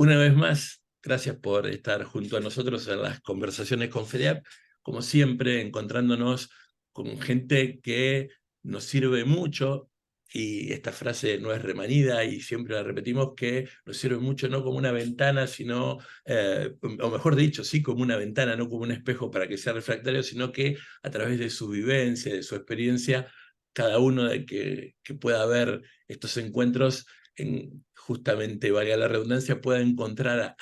Una vez más, gracias por estar junto a nosotros en las conversaciones con FEDEAP, como siempre, encontrándonos con gente que nos sirve mucho, y esta frase no es remanida y siempre la repetimos, que nos sirve mucho no como una ventana, sino, o mejor dicho, sí como una ventana, no como un espejo para que sea refractario, sino que a través de su vivencia, de su experiencia, cada uno de que pueda ver estos encuentros justamente, valga la redundancia, pueda encontrar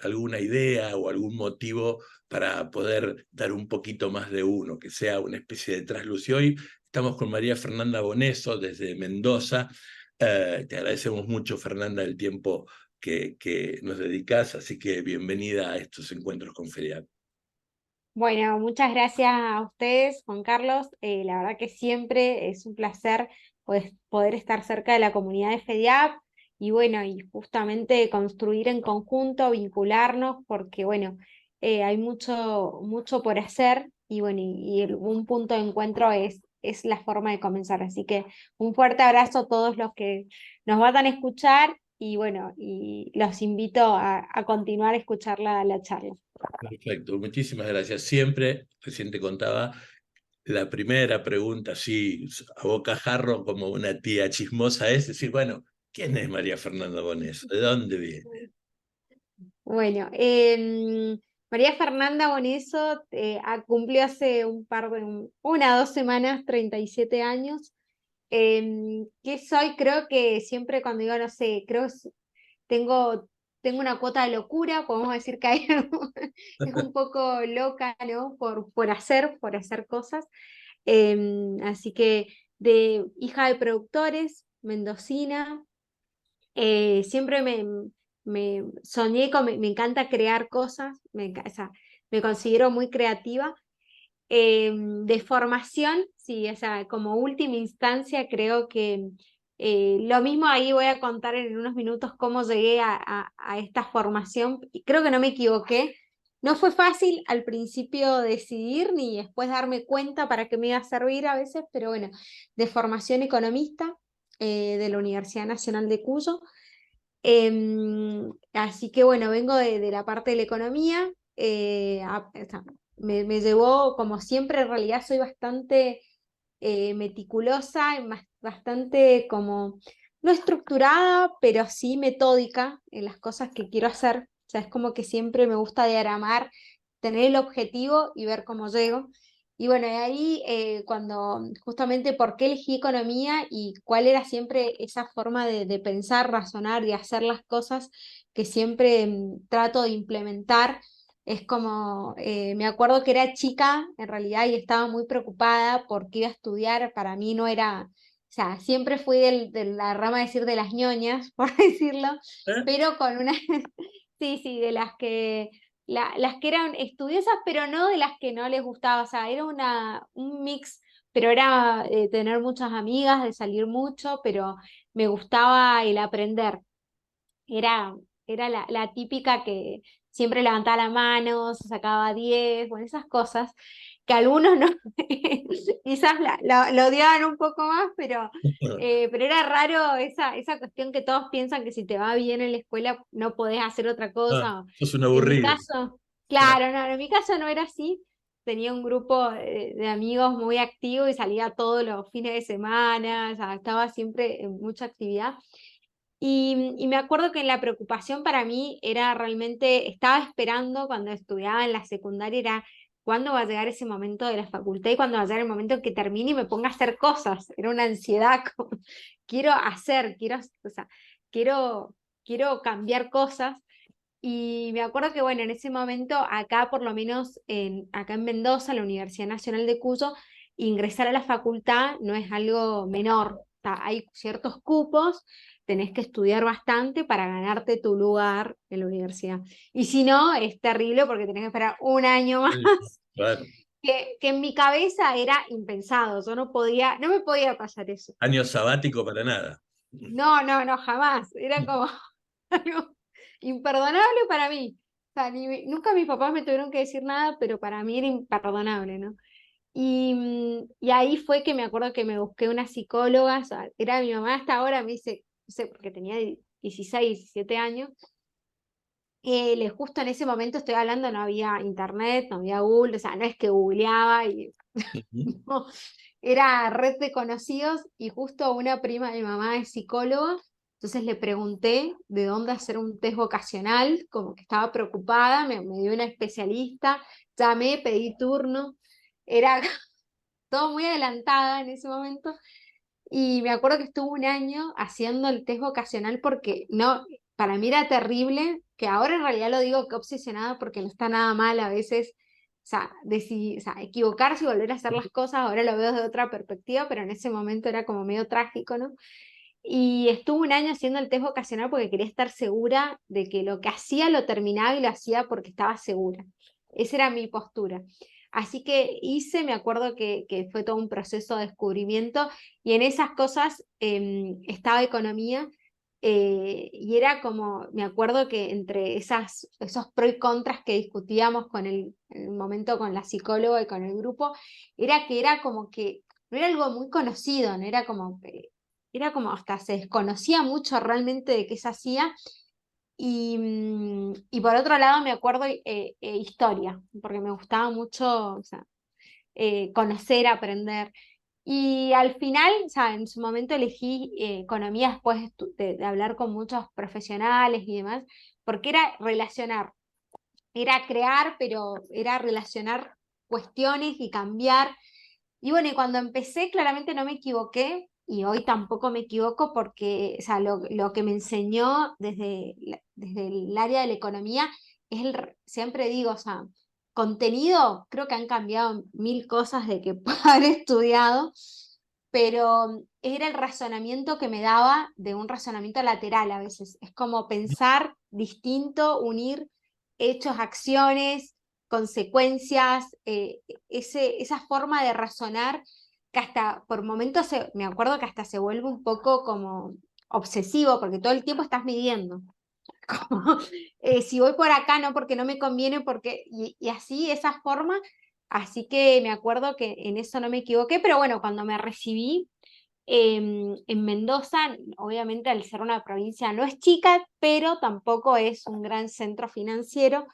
alguna idea o algún motivo para poder dar un poquito más de uno, que sea una especie de trasluz. Y hoy estamos con María Fernanda Boneso desde Mendoza. Te agradecemos mucho, Fernanda, el tiempo que nos dedicas, así que bienvenida a estos encuentros con FEDEAP. Bueno, muchas gracias a ustedes, Juan Carlos. La verdad que siempre es un placer pues, poder estar cerca de la comunidad de FEDIAP y bueno, y justamente construir en conjunto, vincularnos, porque bueno, hay mucho por hacer y bueno, un punto de encuentro es la forma de comenzar. Así que un fuerte abrazo a todos los que nos van a escuchar y bueno, y los invito a continuar a escuchar la charla. Perfecto, muchísimas gracias. Siempre, recién te contaba, la primera pregunta, así a bocajarro, como una tía chismosa, es decir, bueno, ¿quién es María Fernanda Boneso? ¿De dónde viene? Bueno, María Fernanda Boneso cumplió hace una o 2 semanas 37 años. ¿Qué soy? Creo que siempre cuando digo, no sé, tengo, tengo una cuota de locura, podemos decir que hay es un poco loca, ¿no? Por hacer cosas. Así que de hija de productores, mendocina, siempre me soñé me encanta crear cosas, o sea, me considero muy creativa. De formación, sí, o sea, como última instancia, creo que lo mismo ahí voy a contar en unos minutos cómo llegué a esta formación. Y creo que no me equivoqué. No fue fácil al principio decidir ni después darme cuenta para qué me iba a servir a veces, pero bueno, de formación economista de la Universidad Nacional de Cuyo. Así que bueno, vengo de la parte de la economía. O sea, me llevó, como siempre, en realidad soy bastante meticulosa, bastante como, no estructurada, pero sí metódica en las cosas que quiero hacer. O sea, es como que siempre me gusta diagramar, tener el objetivo y ver cómo llego. Y bueno, y ahí cuando justamente por qué elegí economía y cuál era siempre esa forma de pensar, razonar y hacer las cosas que siempre trato de implementar. Es como, me acuerdo que era chica en realidad y estaba muy preocupada porque iba a estudiar. Para mí no era, o sea, siempre fui de la rama de decir de las ñoñas, por decirlo, ¿Eh? pero con una, sí, sí, de las que eran estudiosas, pero no de las que no les gustaba. O sea, era un mix, pero era tener muchas amigas, de salir mucho, pero me gustaba el aprender. Era, era la típica que siempre levantaba la mano, se sacaba 10, bueno, esas cosas que algunos no, quizás lo odiaban un poco más, pero era raro esa cuestión que todos piensan que si te va bien en la escuela no podés hacer otra Ah, cosa. sos un En mi aburrido. caso, Ah, claro, no, en mi caso no era así. Tenía un grupo de amigos muy activo y salía todos los fines de semana, o sea, estaba siempre en mucha actividad. Y me acuerdo que la preocupación para mí era realmente, estaba esperando cuando estudiaba en la secundaria, era cuándo va a llegar ese momento de la facultad y cuándo va a llegar el momento en que termine y me ponga a hacer cosas. Era una ansiedad, como, quiero hacer, o sea, quiero, quiero cambiar cosas. Y me acuerdo que, bueno, en ese momento, acá por lo menos, acá en Mendoza, la Universidad Nacional de Cuyo, ingresar a la facultad no es algo menor. O sea, hay ciertos cupos, tenés que estudiar bastante para ganarte tu lugar en la universidad. Y si no, es terrible porque tenés que esperar un año más, sí, claro. que en mi cabeza era impensado. Yo no me podía pasar eso. Año sabático para nada. No, no, no, jamás. Era como algo imperdonable para mí. O sea, nunca mis papás me tuvieron que decir nada, pero para mí era imperdonable, ¿no? Y ahí fue que me acuerdo que me busqué una psicóloga. O sea, era mi mamá hasta ahora, me dice, no sé, porque tenía 16, 17 años, Justo en ese momento estoy hablando, no había internet, no había Google, o sea, no es que googleaba y Ujú, no, era red de conocidos y justo una prima de mi mamá es psicóloga, entonces le pregunté de dónde hacer un test vocacional, como que estaba preocupada, me dio una especialista, llamé, pedí turno, era todo muy adelantada en ese momento y me acuerdo que estuve un año haciendo el test vocacional porque no, para mí era terrible, que ahora en realidad lo digo que obsesionada porque no está nada mal a veces, o sea, o sea, equivocarse y volver a hacer las cosas, ahora lo veo desde otra perspectiva, pero en ese momento era como medio trágico, ¿no? Y estuve un año haciendo el test vocacional porque quería estar segura de que lo que hacía lo terminaba y lo hacía porque estaba segura. Esa era mi postura. Así que hice, me acuerdo que fue todo un proceso de descubrimiento y en esas cosas estaba economía y era como, me acuerdo que entre esos pros y contras que discutíamos con en el momento con la psicóloga y con el grupo, era que era como que no era algo muy conocido, no era como era como hasta se desconocía mucho realmente de qué se hacía. Y por otro lado me acuerdo historia, porque me gustaba mucho, o sea, conocer, aprender. Y al final, o sea, en su momento elegí economía después de hablar con muchos profesionales y demás, porque era relacionar, era crear, pero era relacionar cuestiones y cambiar. Y bueno, y cuando empecé, claramente no me equivoqué y hoy tampoco me equivoco porque, o sea, lo que me enseñó desde el área de la economía es siempre digo, o sea, contenido, creo que han cambiado mil cosas de que puedo haber estudiado, pero era el razonamiento que me daba de un razonamiento lateral a veces. Es como pensar distinto, unir hechos, acciones, consecuencias, esa forma de razonar que hasta por momentos me acuerdo que hasta se vuelve un poco como obsesivo, porque todo el tiempo estás midiendo. Como, si voy por acá, no porque no me conviene, porque, y así, esa forma, así que me acuerdo que en eso no me equivoqué, pero bueno, cuando me recibí en Mendoza, obviamente al ser una provincia no es chica, pero tampoco es un gran centro financiero,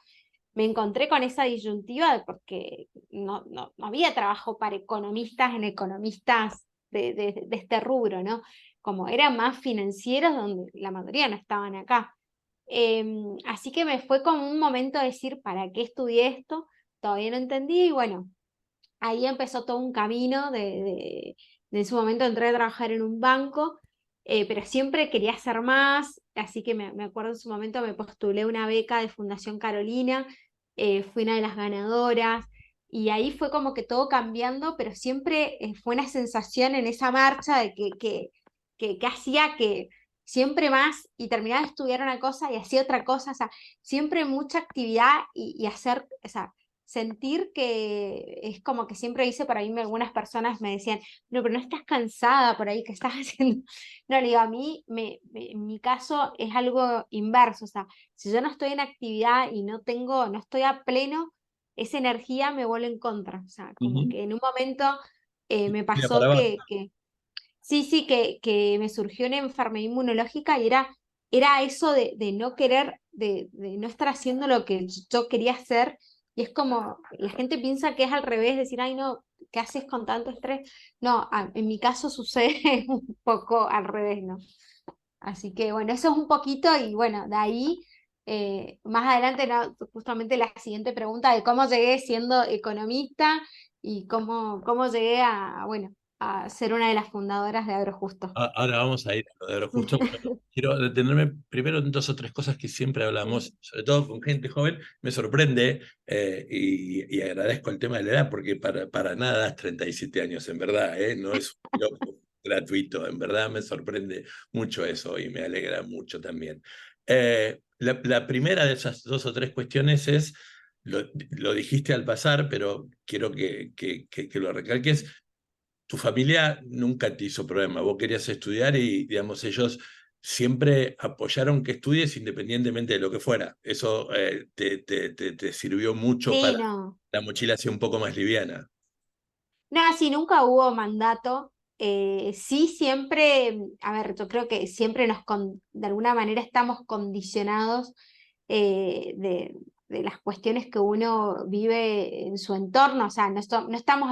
me encontré con esa disyuntiva porque no había trabajo para economistas en economistas de este rubro, ¿no? Como eran más financieros, donde la mayoría no estaban acá. Así que me fue como un momento de decir, ¿para qué estudié esto? Todavía no entendí y bueno, ahí empezó todo un camino en su momento entré a trabajar en un banco, pero siempre quería hacer más, así que me acuerdo en su momento me postulé una beca de Fundación Carolina, fui una de las ganadoras, y ahí fue como que todo cambiando, pero siempre fue una sensación en esa marcha de que hacía que siempre más, y terminaba de estudiar una cosa y hacía otra cosa, o sea, siempre mucha actividad y hacer, o sea, sentir que es como que siempre hice para mí, algunas personas me decían, no, pero no estás cansada por ahí, que estás haciendo? No, le digo, a mí, en mi caso es algo inverso, o sea, si yo no estoy en actividad y no estoy a pleno, esa energía me vuelve en contra, o sea, como ujú. que en un momento me Mira, para pasó abajo. sí, sí, que me surgió una enfermedad inmunológica y era eso de no querer, de no estar haciendo lo que yo quería hacer. Y es como, la gente piensa que es al revés, decir, ay, no, ¿qué haces con tanto estrés? No, en mi caso sucede un poco al revés, ¿no? Así que bueno, eso es un poquito y bueno, de ahí, más adelante, no, justamente la siguiente pregunta de cómo llegué siendo economista y cómo llegué bueno, a ser una de las fundadoras de Agrojusto. Ahora vamos a ir a lo de Agrojusto, pero quiero detenerme primero en dos o tres cosas que siempre hablamos, sobre todo con gente joven. Me sorprende y agradezco el tema de la edad, porque para nada es 37 años, en verdad, no es un loco gratuito, en verdad me sorprende mucho eso y me alegra mucho también. La primera de esas dos o tres cuestiones es, lo dijiste al pasar, pero quiero que lo recalques. Tu familia nunca te hizo problema, vos querías estudiar y, digamos, ellos siempre apoyaron que estudies independientemente de lo que fuera. Eso te sirvió mucho Sí, para no. la mochila sea un poco más liviana. Nada, sí, nunca hubo mandato. Sí, siempre, a ver, yo creo que siempre de alguna manera estamos condicionados de las cuestiones que uno vive en su entorno, o sea, no estamos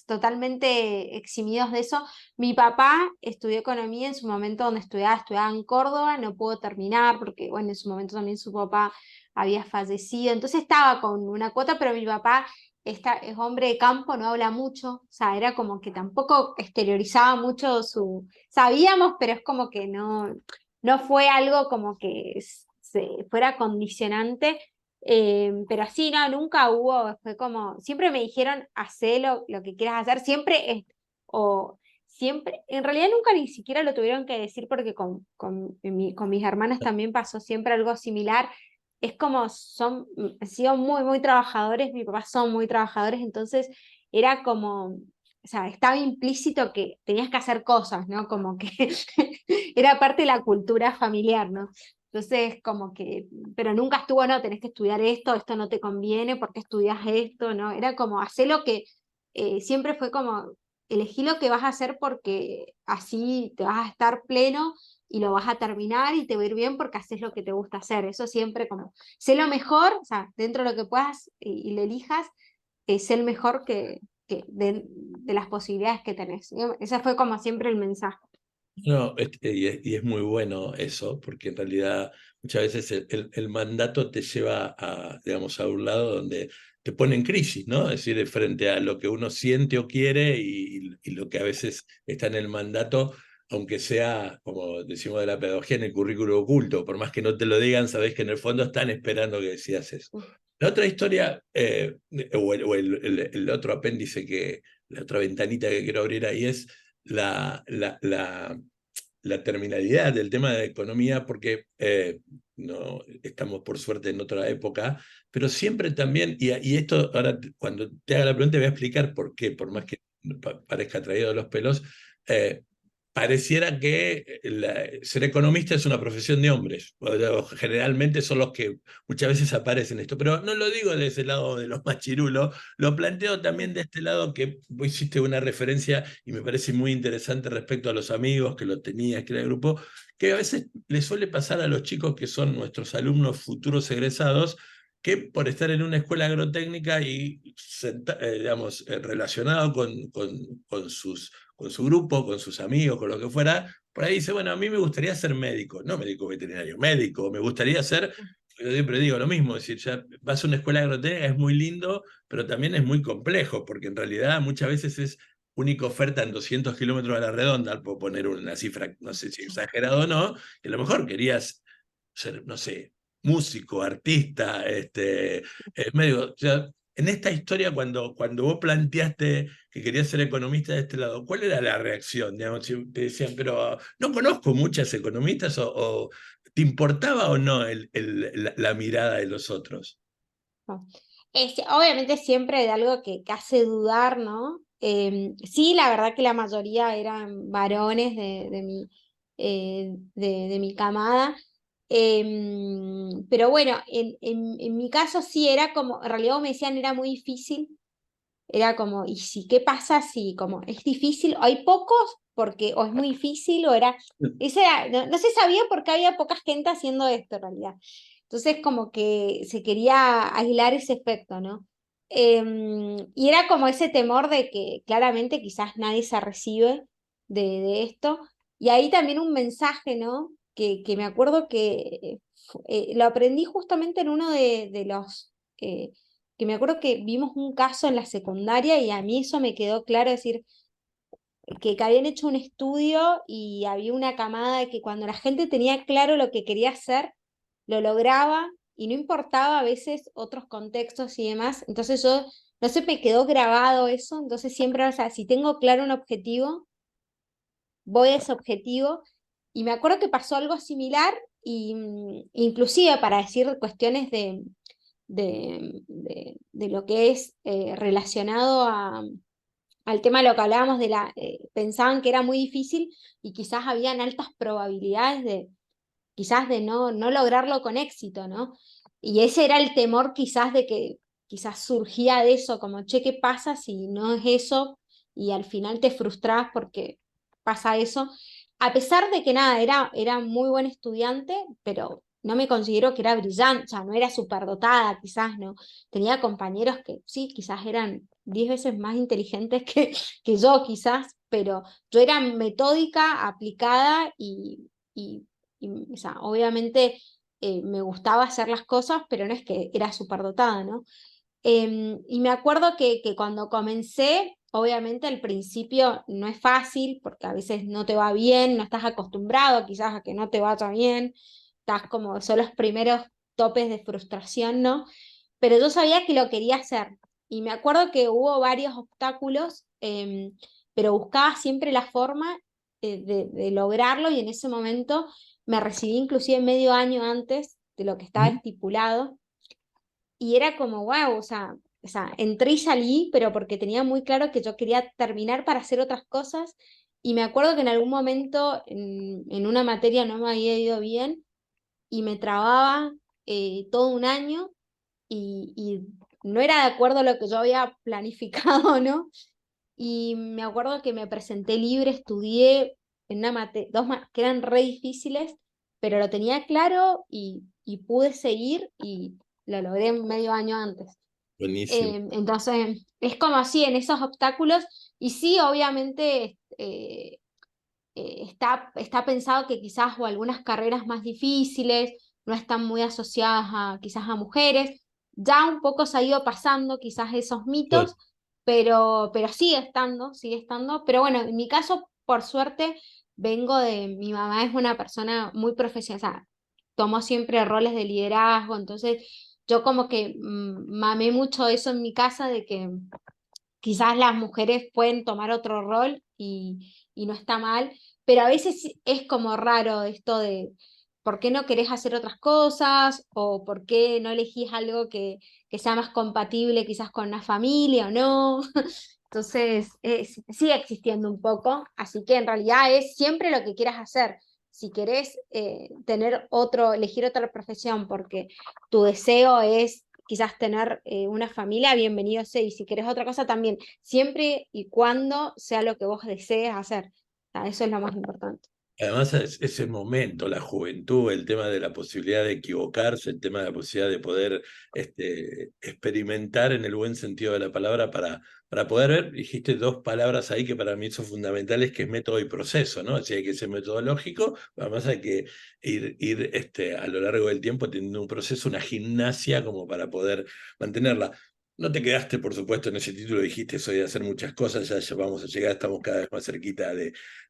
totalmente eximidos de eso. Mi papá estudió economía en su momento donde estudiaba en Córdoba, no pudo terminar porque, bueno, en su momento también su papá había fallecido, entonces estaba con una cuota, pero mi papá es hombre de campo, no habla mucho, o sea, era como que tampoco exteriorizaba mucho sabíamos, pero es como que no fue algo como que fuera condicionante, pero sí, no, nunca hubo, fue como, siempre me dijeron, hacé lo que quieras hacer, siempre, en realidad nunca ni siquiera lo tuvieron que decir porque con mis hermanas también pasó siempre algo similar. Es como han sido muy, muy trabajadores, mis papás son muy trabajadores, entonces era como, o sea, estaba implícito que tenías que hacer cosas, ¿no? Como que era parte de la cultura familiar, ¿no? Entonces, como que, pero nunca estuvo, no, tenés que estudiar esto no te conviene, ¿por qué estudias esto? ¿No? Era como, hacer lo que, siempre fue como, elegí lo que vas a hacer porque así te vas a estar pleno y lo vas a terminar y te va a ir bien porque haces lo que te gusta hacer. Eso siempre como, sé lo mejor, o sea, dentro de lo que puedas y le elijas, sé el mejor que de las posibilidades que tenés. Ese fue como siempre el mensaje. No, y es muy bueno eso, porque en realidad muchas veces el mandato te lleva a, digamos, a un lado donde te pone en crisis, ¿no? Es decir, frente a lo que uno siente o quiere y lo que a veces está en el mandato, aunque sea, como decimos de la pedagogía, en el currículo oculto, por más que no te lo digan, sabes que en el fondo están esperando que decidas eso. La otra historia, el otro apéndice la otra ventanita que quiero abrir ahí es la terminalidad del tema de economía, porque no estamos por suerte en otra época, pero siempre también, y esto ahora cuando te haga la pregunta voy a explicar por qué, por más que parezca traído de los pelos, eh, pareciera que ser economista es una profesión de hombres. Generalmente son los que muchas veces aparecen esto, pero no lo digo de ese lado de los machirulos, lo planteo también de este lado que vos hiciste una referencia y me parece muy interesante respecto a los amigos que lo tenías, que era el grupo, que a veces le suele pasar a los chicos que son nuestros alumnos futuros egresados, que por estar en una escuela agrotécnica y digamos, relacionado con su grupo, con sus amigos, con lo que fuera, por ahí dice, bueno, a mí me gustaría ser médico, no médico veterinario, médico, me gustaría ser, yo siempre digo lo mismo, es decir, ya vas a una escuela agrotécnica, es muy lindo, pero también es muy complejo, porque en realidad muchas veces es única oferta en 200 kilómetros a la redonda, puedo poner una cifra, no sé si exagerado o no, que a lo mejor querías ser, no sé, músico, artista, medio, o sea, en esta historia, cuando vos planteaste que querías ser economista de este lado, ¿cuál era la reacción? Digamos, si te decían, pero no conozco muchas economistas, o ¿te importaba o no la mirada de los otros? No. Obviamente siempre de algo que hace dudar, ¿no? Sí, la verdad que la mayoría eran varones de mi camada. Pero bueno, en mi caso sí era como, en realidad me decían era muy difícil, era como, ¿y si qué pasa si como es difícil? ¿O hay pocos? Porque o es muy difícil o era, no se sabía por qué había poca gente haciendo esto en realidad. Entonces como que se quería aislar ese efecto, ¿no? Y era como ese temor de que claramente quizás nadie se recibe de esto. Y ahí también un mensaje, ¿no? Que me acuerdo que lo aprendí justamente en uno de los... que me acuerdo que vimos un caso en la secundaria y a mí eso me quedó claro, decir, que habían hecho un estudio y había una camada de que cuando la gente tenía claro lo que quería hacer, lo lograba y no importaba a veces otros contextos y demás. Entonces yo, no sé, me quedó grabado eso, entonces siempre, o sea, si tengo claro un objetivo, voy a ese objetivo. Y me acuerdo que pasó algo similar y inclusive para decir cuestiones de lo que es relacionado al tema de lo que hablábamos pensaban que era muy difícil y quizás habían altas probabilidades quizás de no lograrlo con éxito, ¿no? Y ese era el temor quizás de que quizás surgía de eso, como, che, ¿qué pasa si no es eso? Y al final te frustras porque pasa eso. A pesar de que nada, era muy buen estudiante, pero no me considero que era brillante, o sea, no era superdotada, quizás no. Tenía compañeros que sí, quizás eran 10 veces más inteligentes que yo, quizás, pero yo era metódica, aplicada o sea, obviamente me gustaba hacer las cosas, pero no es que era superdotada, ¿no? Y me acuerdo que cuando comencé, obviamente al principio no es fácil, porque a veces no te va bien, no estás acostumbrado quizás a que no te vaya bien, estás como, son los primeros topes de frustración, ¿no? Pero yo sabía que lo quería hacer. Y me acuerdo que hubo varios obstáculos, pero buscaba siempre la forma de lograrlo y en ese momento me recibí inclusive medio año antes de lo que estaba Ujú. estipulado y era como, wow, o sea, entré y salí, pero porque tenía muy claro que yo quería terminar para hacer otras cosas. Y me acuerdo que en algún momento en una materia no me había ido bien y me trababa todo un año y no era de acuerdo a lo que yo había planificado, ¿no? Y me acuerdo que me presenté libre, estudié en una que eran re difíciles, pero lo tenía claro y pude seguir y lo logré medio año antes. Buenísimo. Entonces, es como así, en esos obstáculos, y sí, obviamente está pensado que quizás o algunas carreras más difíciles no están muy asociadas a quizás a mujeres. Ya un poco se ha ido pasando quizás esos mitos, pero sigue estando. Pero bueno, en mi caso, por suerte, vengo mi mamá es una persona muy profesional, o sea, tomó siempre roles de liderazgo, entonces yo como que mamé mucho eso en mi casa de que quizás las mujeres pueden tomar otro rol y no está mal, pero a veces es como raro esto de por qué no querés hacer otras cosas o por qué no elegís algo que sea más compatible quizás con una familia o no. Entonces, sigue existiendo un poco, así que en realidad es siempre lo que quieras hacer. Si querés elegir otra profesión porque tu deseo es quizás tener una familia, bienvenido sea, y si querés otra cosa también, siempre y cuando sea lo que vos desees hacer. O sea, eso es lo más importante. Además, ese momento, la juventud, el tema de la posibilidad de equivocarse, el tema de la posibilidad de poder experimentar en el buen sentido de la palabra para poder ver, dijiste dos palabras ahí que para mí son fundamentales, que es método y proceso, ¿no? Así hay que ser metodológico, además hay que ir a lo largo del tiempo teniendo un proceso, una gimnasia como para poder mantenerla. No te quedaste, por supuesto, en ese título, dijiste, soy de hacer muchas cosas, ya vamos a llegar, estamos cada vez más cerquita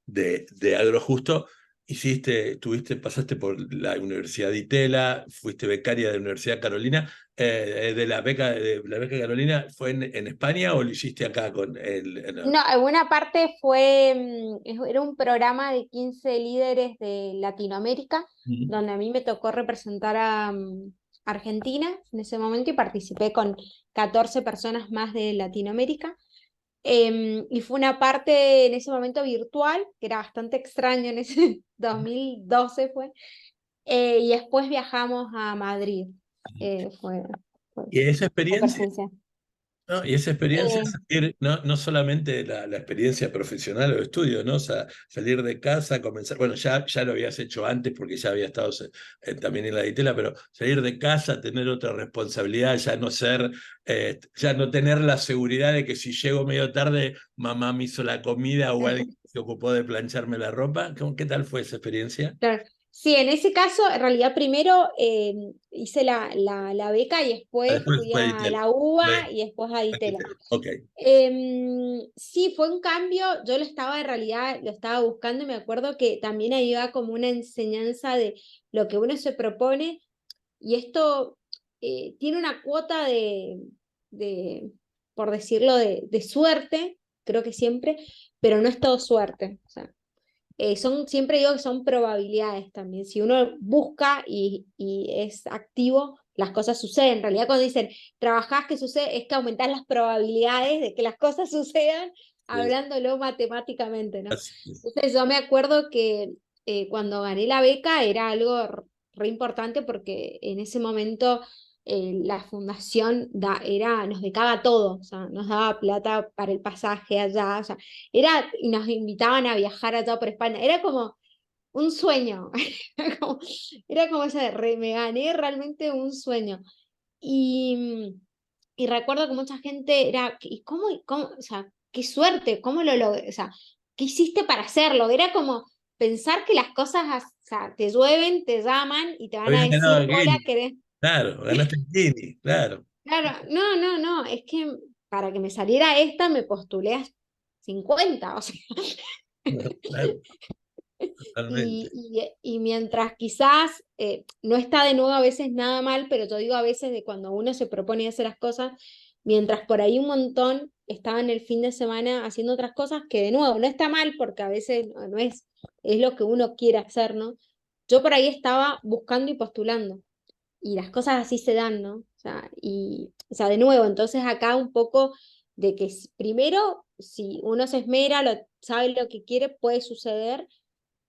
de algo justo. Pasaste por la Universidad de Itela, fuiste becaria de la Universidad Carolina, de la beca Carolina, ¿fue en España o lo hiciste acá con No, en una parte fue, era un programa de 15 líderes de Latinoamérica, Ujú. donde a mí me tocó representar a Argentina en ese momento y participé con 14 personas más de Latinoamérica. Y fue una parte en ese momento virtual, que era bastante extraño en ese 2012 fue, y después viajamos a Madrid. Fue, Y esa fue experiencia, presencial. ¿no? Y esa experiencia, Eh, salir, no solamente la experiencia profesional o de estudio, ¿no? O sea, salir de casa, comenzar, bueno, ya lo habías hecho antes porque ya había estado también en la ditela, pero salir de casa, tener otra responsabilidad, ya no tener la seguridad de que si llego medio tarde, mamá me hizo la comida o alguien se ocupó de plancharme la ropa. ¿Qué tal fue esa experiencia? Claro. Sí, en ese caso, en realidad primero hice la beca y Ah, después después fui fue a Ditela. la UBA Fue y después a Ditela. Ditela. Ok. Sí, fue un cambio, yo lo estaba en realidad, lo estaba buscando y me acuerdo que también ahí va como una enseñanza de lo que uno se propone y esto tiene una cuota de por decirlo, de suerte, creo que siempre, pero no es todo suerte. O sea, siempre digo que son probabilidades también. Si uno busca y es activo, las cosas suceden. En realidad, cuando dicen trabajás, ¿qué sucede? Es que aumentás las probabilidades de que las cosas sucedan, Sí, hablándolo matemáticamente, ¿no? así es. Entonces, yo me acuerdo que cuando gané la beca era algo re importante porque en ese momento la fundación nos becaba todo, o sea, nos daba plata para el pasaje allá, o sea, y nos invitaban a viajar allá por España. Era como, un sueño. Era como ese, me gané realmente un sueño. Y, y recuerdo que mucha gente era, ¿y cómo, o sea, qué suerte, cómo lo logré? O sea, ¿qué hiciste para hacerlo? Era como pensar que las cosas, o sea, te llueven, te llaman y te van a Habías ganado decir, a hola, Kini, ¿querés? claro, ganaste el Kini, claro. Claro, no, no, no, es que para que me saliera esta me postulé a 50, o sea. Claro, totalmente. Y mientras quizás no está de nuevo a veces nada mal, pero yo digo a veces de cuando uno se propone hacer las cosas, mientras por ahí un montón estaban el fin de semana haciendo otras cosas, que de nuevo no está mal porque a veces no es lo que uno quiere hacer, ¿no? Yo por ahí estaba buscando y postulando y las cosas así se dan, ¿no? O sea, de nuevo, entonces acá un poco de que primero, si uno se esmera, sabe lo que quiere, puede suceder,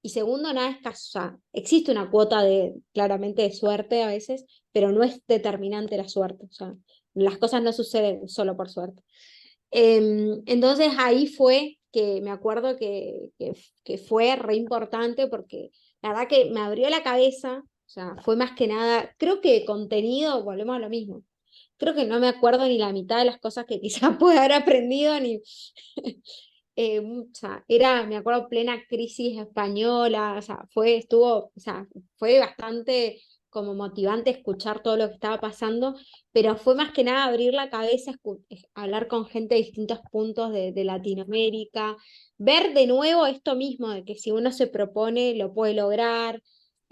y segundo, nada es casual. Existe una cuota de, claramente, de suerte a veces, pero no es determinante la suerte. O sea, las cosas no suceden solo por suerte. Entonces ahí fue que me acuerdo que fue re importante porque la verdad que me abrió la cabeza. O sea, fue más que nada, creo que contenido, volvemos a lo mismo. Creo que no me acuerdo ni la mitad de las cosas que quizás pude haber aprendido, ni, o sea, era, me acuerdo, plena crisis española, o sea, o sea, fue bastante como motivante escuchar todo lo que estaba pasando, pero fue más que nada abrir la cabeza, hablar con gente de distintos puntos de Latinoamérica, ver de nuevo esto mismo, de que si uno se propone, lo puede lograr.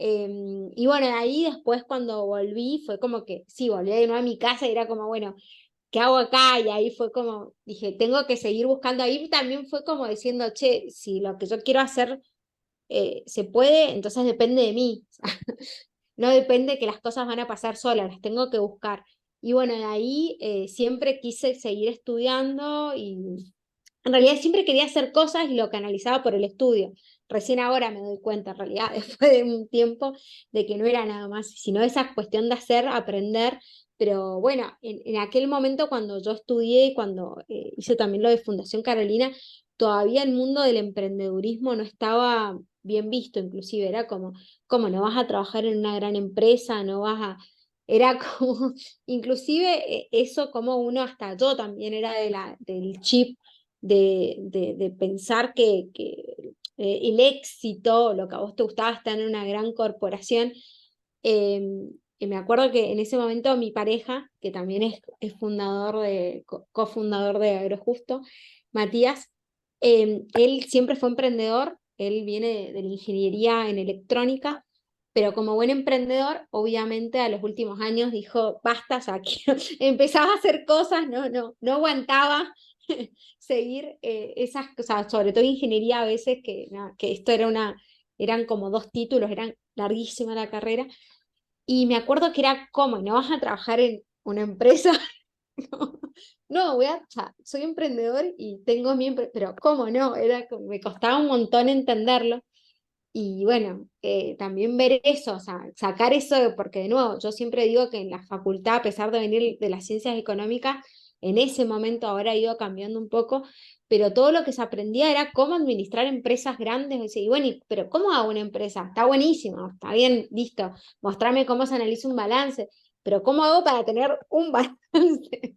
Y bueno, de ahí después cuando volví, fue como que, sí, volví de nuevo a mi casa y era como, bueno, ¿qué hago acá? Y ahí fue como, dije, tengo que seguir buscando. Ahí también fue como diciendo, che, si lo que yo quiero hacer se puede, entonces depende de mí. No depende que las cosas van a pasar solas, las tengo que buscar. Y bueno, de ahí siempre quise seguir estudiando y en realidad siempre quería hacer cosas y lo canalizaba por el estudio. Recién ahora me doy cuenta, en realidad, después de un tiempo, de que no era nada más, sino esa cuestión de hacer, aprender. Pero bueno, en aquel momento cuando yo estudié y cuando hice también lo de Fundación Carolina, todavía el mundo del emprendedurismo no estaba bien visto, inclusive era como no vas a trabajar en una gran empresa, no vas a... Era como, inclusive eso como uno, hasta yo también era del chip de pensar el éxito, lo que a vos te gustaba estar en una gran corporación. eh, y me acuerdo que en ese momento mi pareja, que también es fundador cofundador de Agrojusto, Matías, él siempre fue emprendedor, él viene de la ingeniería en electrónica, pero como buen emprendedor, obviamente a los últimos años dijo, basta, o sea, empezaba a hacer cosas, no aguantaba seguir esas cosas, sobre todo ingeniería a veces, que esto eran como dos títulos, eran larguísima la carrera, y me acuerdo que era como, ¿no vas a trabajar en una empresa? No, no, o sea, soy emprendedor y tengo pero ¿cómo no? Me costaba un montón entenderlo. Y bueno, también ver eso, o sea, sacar eso, porque de nuevo, yo siempre digo que en la facultad, a pesar de venir de las ciencias económicas, en ese momento ahora ha ido cambiando un poco, pero todo lo que se aprendía era cómo administrar empresas grandes. Y bueno, pero ¿cómo hago una empresa? Está buenísimo, está bien, listo, mostrarme cómo se analiza un balance, pero ¿cómo hago para tener un balance?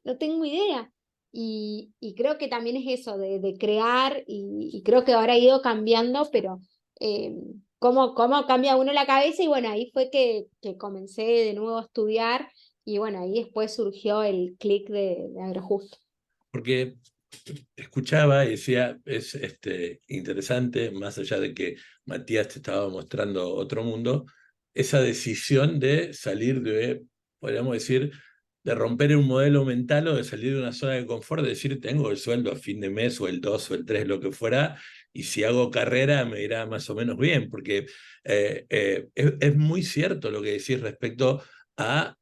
No tengo idea. Y creo que también es eso, de crear, y creo que ahora ha ido cambiando, pero eh, cómo cambia uno la cabeza y bueno, ahí fue que comencé de nuevo a estudiar y bueno, ahí después surgió el clic de Agrojusto. Porque escuchaba y decía, es interesante, más allá de que Matías te estaba mostrando otro mundo, esa decisión de salir de, podríamos decir, de romper un modelo mental o de salir de una zona de confort, de decir, tengo el sueldo a fin de mes o el 2 o el 3 lo que fuera, y si hago carrera me irá más o menos bien, porque es muy cierto lo que decís respecto a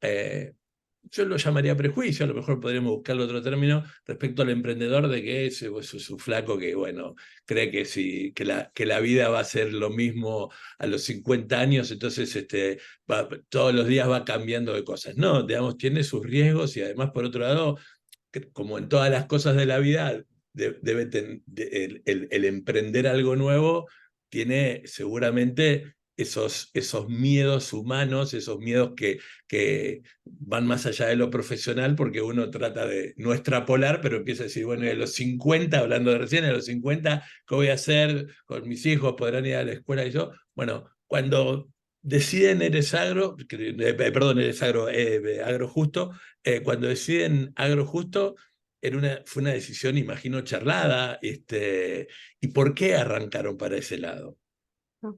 yo lo llamaría prejuicio, a lo mejor podríamos buscarle otro término, respecto al emprendedor de que es un flaco que, bueno, cree que, sí, que la vida va a ser lo mismo a los 50 años, entonces todos los días va cambiando de cosas. No, digamos, tiene sus riesgos y además, por otro lado, como en todas las cosas de la vida, el emprender algo nuevo tiene seguramente esos miedos humanos, esos miedos que van más allá de lo profesional, porque uno trata de no extrapolar, pero empieza a decir, bueno, a los 50, hablando de recién, a los 50, ¿qué voy a hacer con mis hijos? ¿Podrán ir a la escuela? Y yo, bueno, cuando deciden Eres Agro, perdón, Eres Agro, Agro Justo, cuando deciden Agro Justo, fue una decisión, imagino, charlada. ¿Y por qué arrancaron para ese lado? No,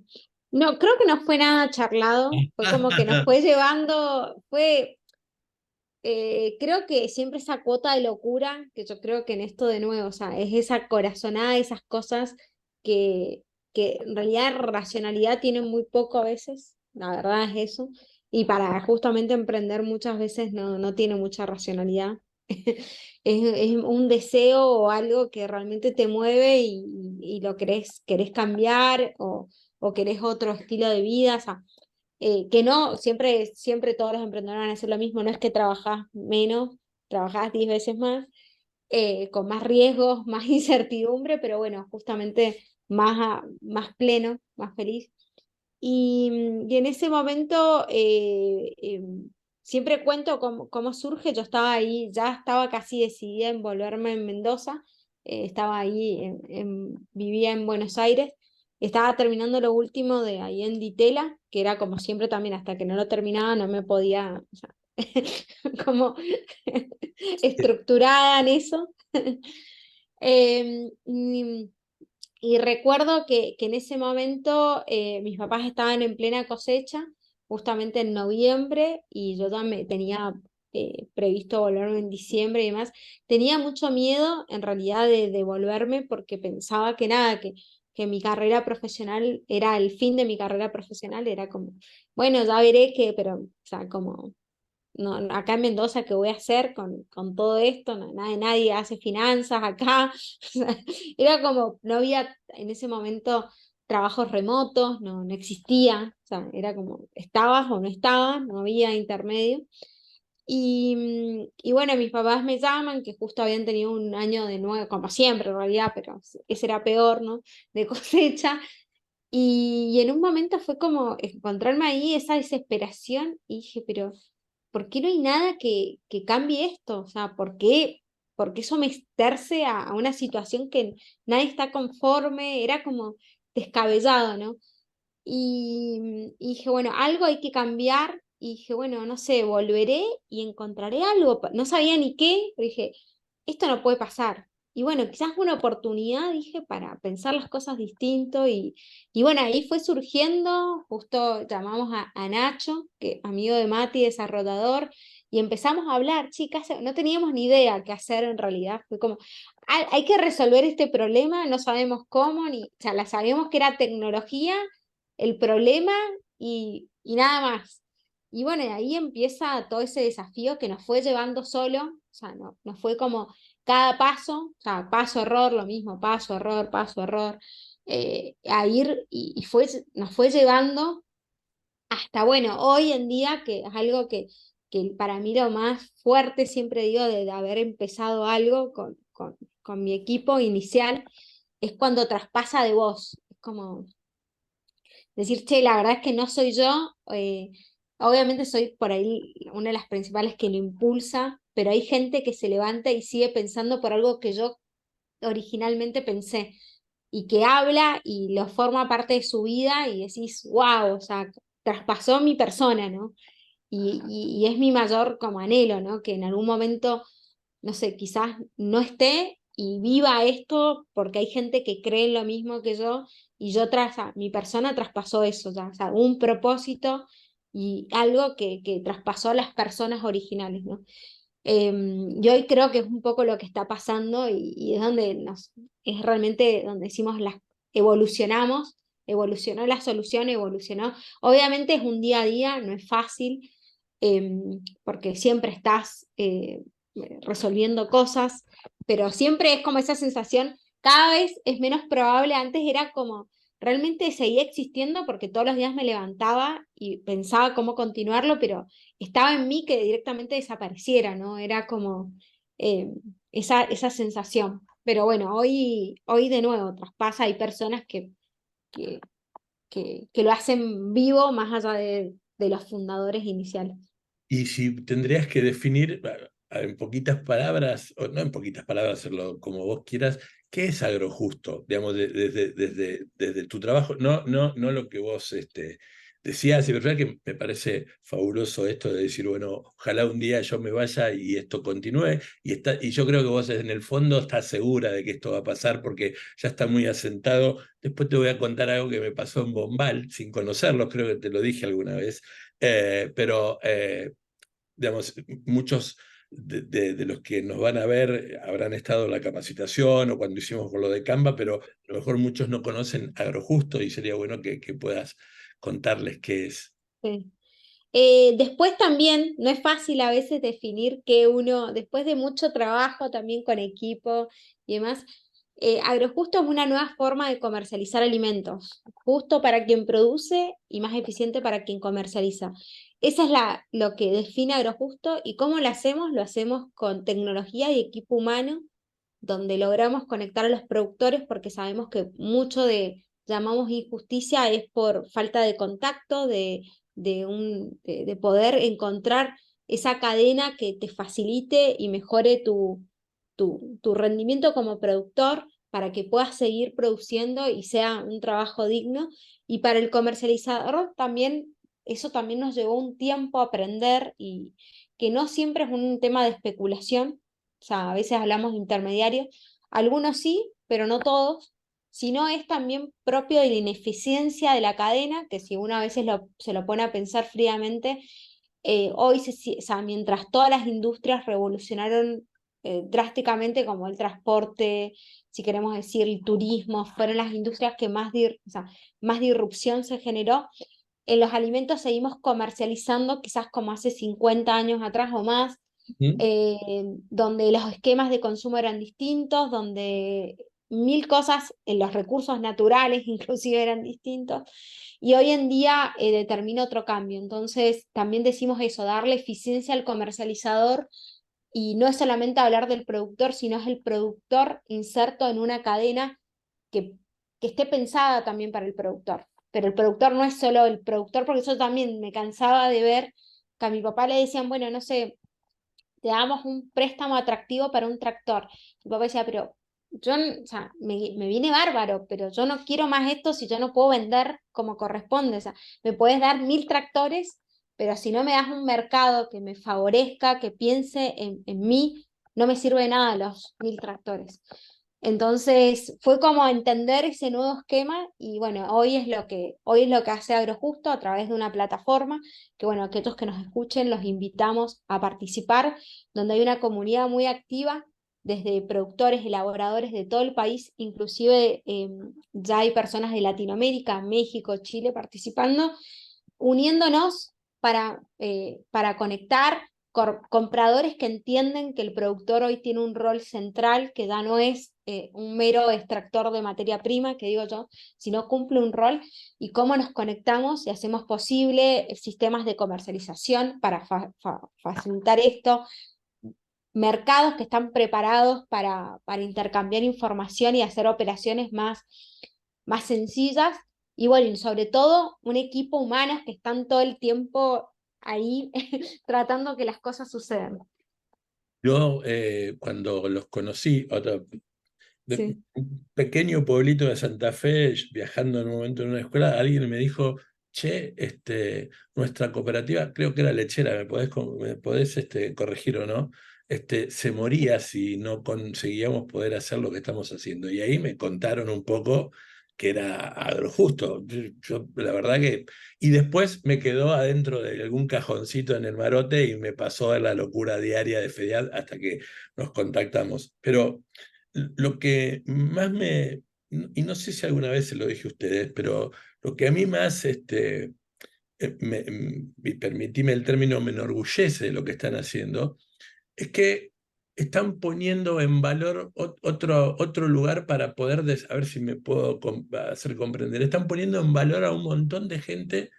no, creo que no fue nada charlado, fue como que nos fue llevando, creo que siempre esa cuota de locura, que yo creo que en esto de nuevo, o sea, es esa corazonada, esas cosas que, que en realidad racionalidad tienen muy poco a veces, la verdad es eso, y para justamente emprender muchas veces no tiene mucha racionalidad. Es un deseo o algo que realmente te mueve y lo querés cambiar o querés otro estilo de vida, o sea, que no, siempre todos los emprendedores van a hacer lo mismo, no es que trabajás menos, trabajás 10 veces más, con más riesgos, más incertidumbre, pero bueno, justamente más pleno, más feliz. Y en ese momento siempre cuento cómo surge, yo estaba ahí, ya estaba casi decidida en volverme en Mendoza, estaba ahí, vivía en Buenos Aires, estaba terminando lo último de ahí en Ditela, que era como siempre también, hasta que no lo terminaba no me podía, o sea, como estructurada en eso. Y recuerdo que en ese momento mis papás estaban en plena cosecha, justamente en noviembre, y yo también tenía previsto volverme en diciembre y demás. Tenía mucho miedo en realidad de volverme porque pensaba que nada, que mi carrera profesional era el fin de mi carrera profesional, era como, bueno, ya veré qué, pero, o sea, como no, acá en Mendoza, ¿qué voy a hacer con todo esto? Nadie hace finanzas acá. O sea, era como, no había en ese momento trabajos remotos, no existía. O sea, era como, estabas o no estabas, no había intermedio. Y bueno, mis papás me llaman, que justo habían tenido un año de nuevo, como siempre en realidad, pero ese era peor, ¿no? De cosecha. Y en un momento fue como encontrarme ahí esa desesperación y dije, pero ¿por qué no hay nada que cambie esto? O sea, por qué someterse a una situación que nadie está conforme? Era como descabellado, ¿no? Y dije, bueno, algo hay que cambiar. Y dije, bueno, no sé, volveré y encontraré algo. No sabía ni qué, pero dije, esto no puede pasar. Y bueno, quizás una oportunidad, dije, para pensar las cosas distinto. Y bueno, ahí fue surgiendo, justo llamamos a Nacho, que amigo de Mati, desarrollador, y empezamos a hablar, chicas, no teníamos ni idea qué hacer en realidad. Fue como, hay que resolver este problema, no sabemos cómo, ni, o sea, la sabíamos que era tecnología, el problema y nada más. Y bueno, y ahí empieza todo ese desafío que nos fue llevando solo, o sea, no fue como cada paso, o sea, paso, error, lo mismo, paso, error, a ir nos fue llevando hasta, bueno, hoy en día, que es algo que para mí lo más fuerte, siempre digo, de haber empezado algo con mi equipo inicial, es cuando traspasa de voz, es como decir, che, la verdad es que no soy yo, obviamente soy por ahí una de las principales que lo impulsa, pero hay gente que se levanta y sigue pensando por algo que yo originalmente pensé y que habla y lo forma parte de su vida y decís, wow, o sea, traspasó mi persona, ¿no? Y es mi mayor como anhelo, ¿no? Que en algún momento, no sé, quizás no esté y viva esto porque hay gente que cree en lo mismo que yo y mi persona traspasó eso, ya, o sea, un propósito y algo que traspasó a las personas originales, ¿no? Y hoy creo que es un poco lo que está pasando y es donde es realmente donde decimos evolucionamos, evolucionó la solución, evolucionó. Obviamente es un día a día, no es fácil, porque siempre estás resolviendo cosas, pero siempre es como esa sensación, cada vez es menos probable, antes era como realmente seguía existiendo porque todos los días me levantaba y pensaba cómo continuarlo, pero estaba en mí que directamente desapareciera, ¿no? Era como esa sensación. Pero bueno, hoy de nuevo traspasa, hay personas que, que lo hacen vivo más allá de los fundadores iniciales. Y si tendrías que definir en poquitas palabras, o no en poquitas palabras, hacerlo como vos quieras, ¿qué es agrojusto? Digamos, desde tu trabajo, no lo que vos decías, y verdad que me parece fabuloso esto de decir, bueno, ojalá un día yo me vaya y esto continúe, y yo creo que vos en el fondo estás segura de que esto va a pasar porque ya está muy asentado. Después te voy a contar algo que me pasó en Bombal, sin conocerlos, creo que te lo dije alguna vez. Pero digamos, muchos de los que nos van a ver habrán estado en la capacitación o cuando hicimos con lo de Canva, pero a lo mejor muchos no conocen Agrojusto y sería bueno que puedas contarles qué es. Sí. Después también, no es fácil a veces definir que uno, después de mucho trabajo también con equipo y demás, agrojusto es una nueva forma de comercializar alimentos, justo para quien produce y más eficiente para quien comercializa. Esa es lo que define agrojusto y cómo lo hacemos con tecnología y equipo humano, donde logramos conectar a los productores porque sabemos que mucho de, llamamos injusticia, es por falta de contacto, de poder encontrar esa cadena que te facilite y mejore tu rendimiento como productor para que puedas seguir produciendo y sea un trabajo digno. Y para el comercializador también, eso también nos llevó un tiempo a aprender y que no siempre es un tema de especulación, o sea, a veces hablamos de intermediarios, algunos sí, pero no todos, sino es también propio de la ineficiencia de la cadena, que si uno a veces se lo pone a pensar fríamente, hoy, o sea, mientras todas las industrias revolucionaron drásticamente, como el transporte, si queremos decir el turismo, fueron las industrias que o sea, más disrupción se generó, en los alimentos seguimos comercializando quizás como hace 50 años atrás o más, ¿Mm? donde los esquemas de consumo eran distintos, donde mil cosas en los recursos naturales inclusive eran distintos, y hoy en día determina otro cambio. Entonces, también decimos eso, darle eficiencia al comercializador, y no es solamente hablar del productor, sino es el productor inserto en una cadena que, que esté pensada también para el productor. Pero el productor no es solo el productor, porque yo también me cansaba de ver que a mi papá le decían, bueno, no sé, te damos un préstamo atractivo para un tractor. Mi papá decía, pero yo, o sea, me viene bárbaro, pero yo no quiero más esto si yo no puedo vender como corresponde. O sea, me puedes dar 1000 tractores, pero si no me das un mercado que me favorezca, que piense en mí, no me sirve de nada los 1000 tractores. Entonces fue como entender ese nuevo esquema y bueno, hoy es lo que hace Agrojusto a través de una plataforma que bueno, aquellos que nos escuchen los invitamos a participar, donde hay una comunidad muy activa desde productores, elaboradores de todo el país, inclusive ya hay personas de Latinoamérica, México, Chile participando, uniéndonos para conectar compradores que entienden que el productor hoy tiene un rol central, que ya no es un mero extractor de materia prima, que digo yo, sino cumple un rol, y cómo nos conectamos y hacemos posible sistemas de comercialización para facilitar esto, mercados que están preparados para intercambiar información y hacer operaciones más sencillas, y bueno, y sobre todo un equipo humano que están todo el tiempo ahí tratando que las cosas sucedan. Yo cuando los conocí, de Sí. un pequeño pueblito de Santa Fe, viajando en un momento en una escuela, alguien me dijo, che, nuestra cooperativa, creo que era lechera, me podés corregir o no? Se moría si no conseguíamos poder hacer lo que estamos haciendo. Y ahí me contaron un poco que era agrojusto. La verdad que... Y después me quedó adentro de algún cajoncito en el marote y me pasó a la locura diaria de FEDIAD hasta que nos contactamos. Pero lo que más y no sé si alguna vez se lo dije a ustedes, pero lo que a mí más, y permitime el término, me enorgullece de lo que están haciendo, es que están poniendo en valor otro lugar para poder, a ver si me puedo hacer comprender, están poniendo en valor a un montón de gente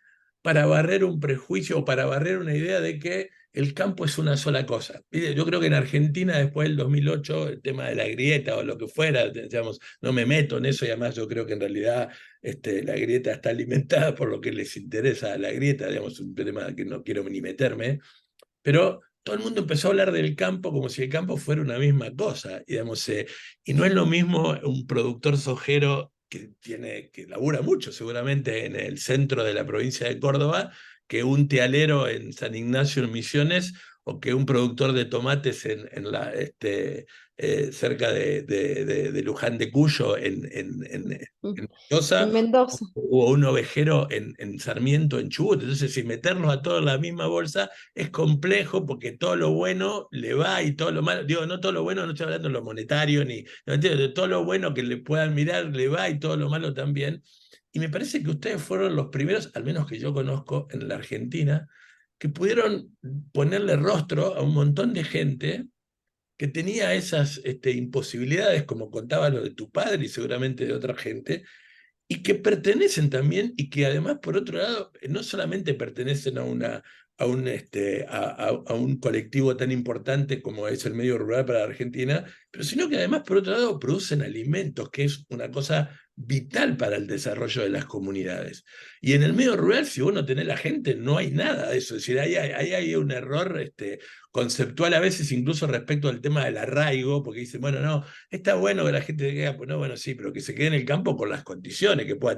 para barrer un prejuicio o para barrer una idea de que el campo es una sola cosa. Yo creo que en Argentina, después del 2008, el tema de la grieta o lo que fuera, digamos, no me meto en eso y además yo creo que en realidad la grieta está alimentada por lo que les interesa a la grieta, digamos, un tema que no quiero ni meterme, pero todo el mundo empezó a hablar del campo como si el campo fuera una misma cosa, digamos, y no es lo mismo un productor sojero que labura mucho seguramente en el centro de la provincia de Córdoba, que un tealero en San Ignacio en Misiones, o que un productor de tomates cerca de Luján de Cuyo en En Mendoza, Mendoza. o un ovejero en Sarmiento, en Chubut. Entonces, si meterlos a todos en la misma bolsa es complejo porque todo lo bueno le va y todo lo malo, digo, no todo lo bueno, no estoy hablando de lo monetario, ni no, entiendo, de todo lo bueno que le puedan mirar le va y todo lo malo también. Y me parece que ustedes fueron los primeros, al menos que yo conozco en la Argentina, que pudieron ponerle rostro a un montón de gente que tenía esas imposibilidades, como contaba lo de tu padre y seguramente de otra gente, y que pertenecen también, y que además, por otro lado, no solamente pertenecen a un colectivo tan importante como es el medio rural para la Argentina, pero sino que además, por otro lado, producen alimentos, que es una cosa vital para el desarrollo de las comunidades. Y en el medio rural, si vos no tenés la gente, no hay nada de eso. Es decir, ahí hay un error conceptual a veces, incluso respecto al tema del arraigo, porque dicen, bueno, no, está bueno que la gente se quede, pues no, bueno, sí, pero que se quede en el campo con las condiciones que pueda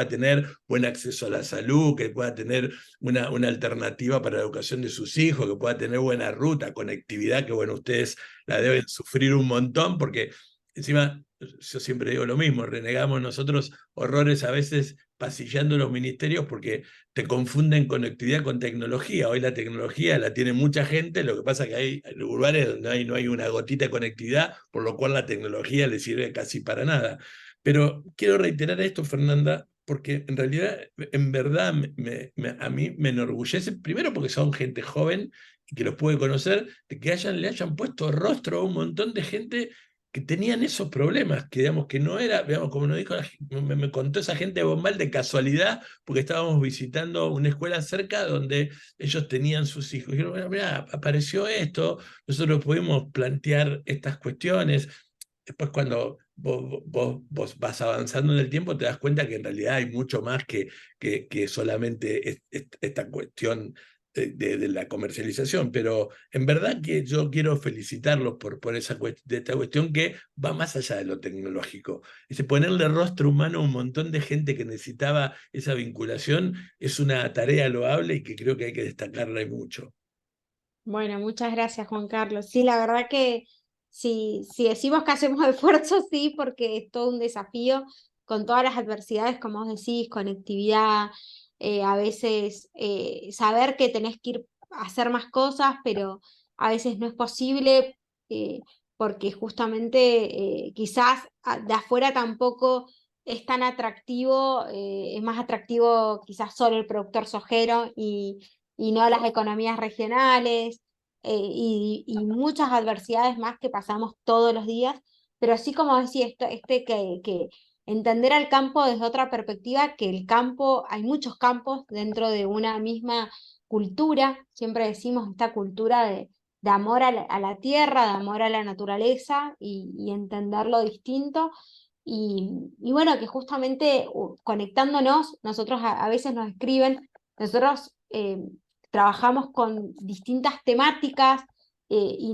tener buen acceso a la salud, que pueda tener una alternativa para la educación de sus hijos, que pueda tener buena ruta, conectividad, que bueno, ustedes la deben sufrir un montón, porque encima, yo siempre digo lo mismo, renegamos nosotros horrores a veces pasillando los ministerios porque te confunden conectividad con tecnología. Hoy la tecnología la tiene mucha gente, lo que pasa es que hay lugares donde no hay una gotita de conectividad, por lo cual la tecnología le sirve casi para nada. Pero quiero reiterar esto, Fernanda, porque en realidad, en verdad, a mí me enorgullece, primero porque son gente joven y que los puede conocer, de que le hayan puesto rostro a un montón de gente que tenían esos problemas, que digamos que no era, digamos, como nos dijo, me contó esa gente de Bombal de casualidad, porque estábamos visitando una escuela cerca donde ellos tenían sus hijos. Y dijeron, bueno, mira, apareció esto, nosotros pudimos plantear estas cuestiones. Después cuando vos vas avanzando en el tiempo, te das cuenta que en realidad hay mucho más que solamente esta cuestión de la comercialización, pero en verdad que yo quiero felicitarlos por esta cuestión que va más allá de lo tecnológico. Ese ponerle rostro humano a un montón de gente que necesitaba esa vinculación es una tarea loable y que creo que hay que destacarla y mucho. Bueno, muchas gracias, Juan Carlos. Sí, la verdad que si decimos que hacemos esfuerzo, sí, porque es todo un desafío con todas las adversidades, como vos decís, conectividad, a veces saber que tenés que ir a hacer más cosas, pero a veces no es posible, eh, porque justamente quizás de afuera tampoco es tan atractivo, es más atractivo quizás solo el productor sojero y no las economías regionales, y muchas adversidades más que pasamos todos los días, pero así como decía, que entender al campo desde otra perspectiva, que el campo, hay muchos campos dentro de una misma cultura, siempre decimos esta cultura de amor a la tierra, de amor a la naturaleza y entenderlo distinto. Y bueno, que justamente conectándonos, nosotros a veces nos escriben, nosotros trabajamos con distintas temáticas, y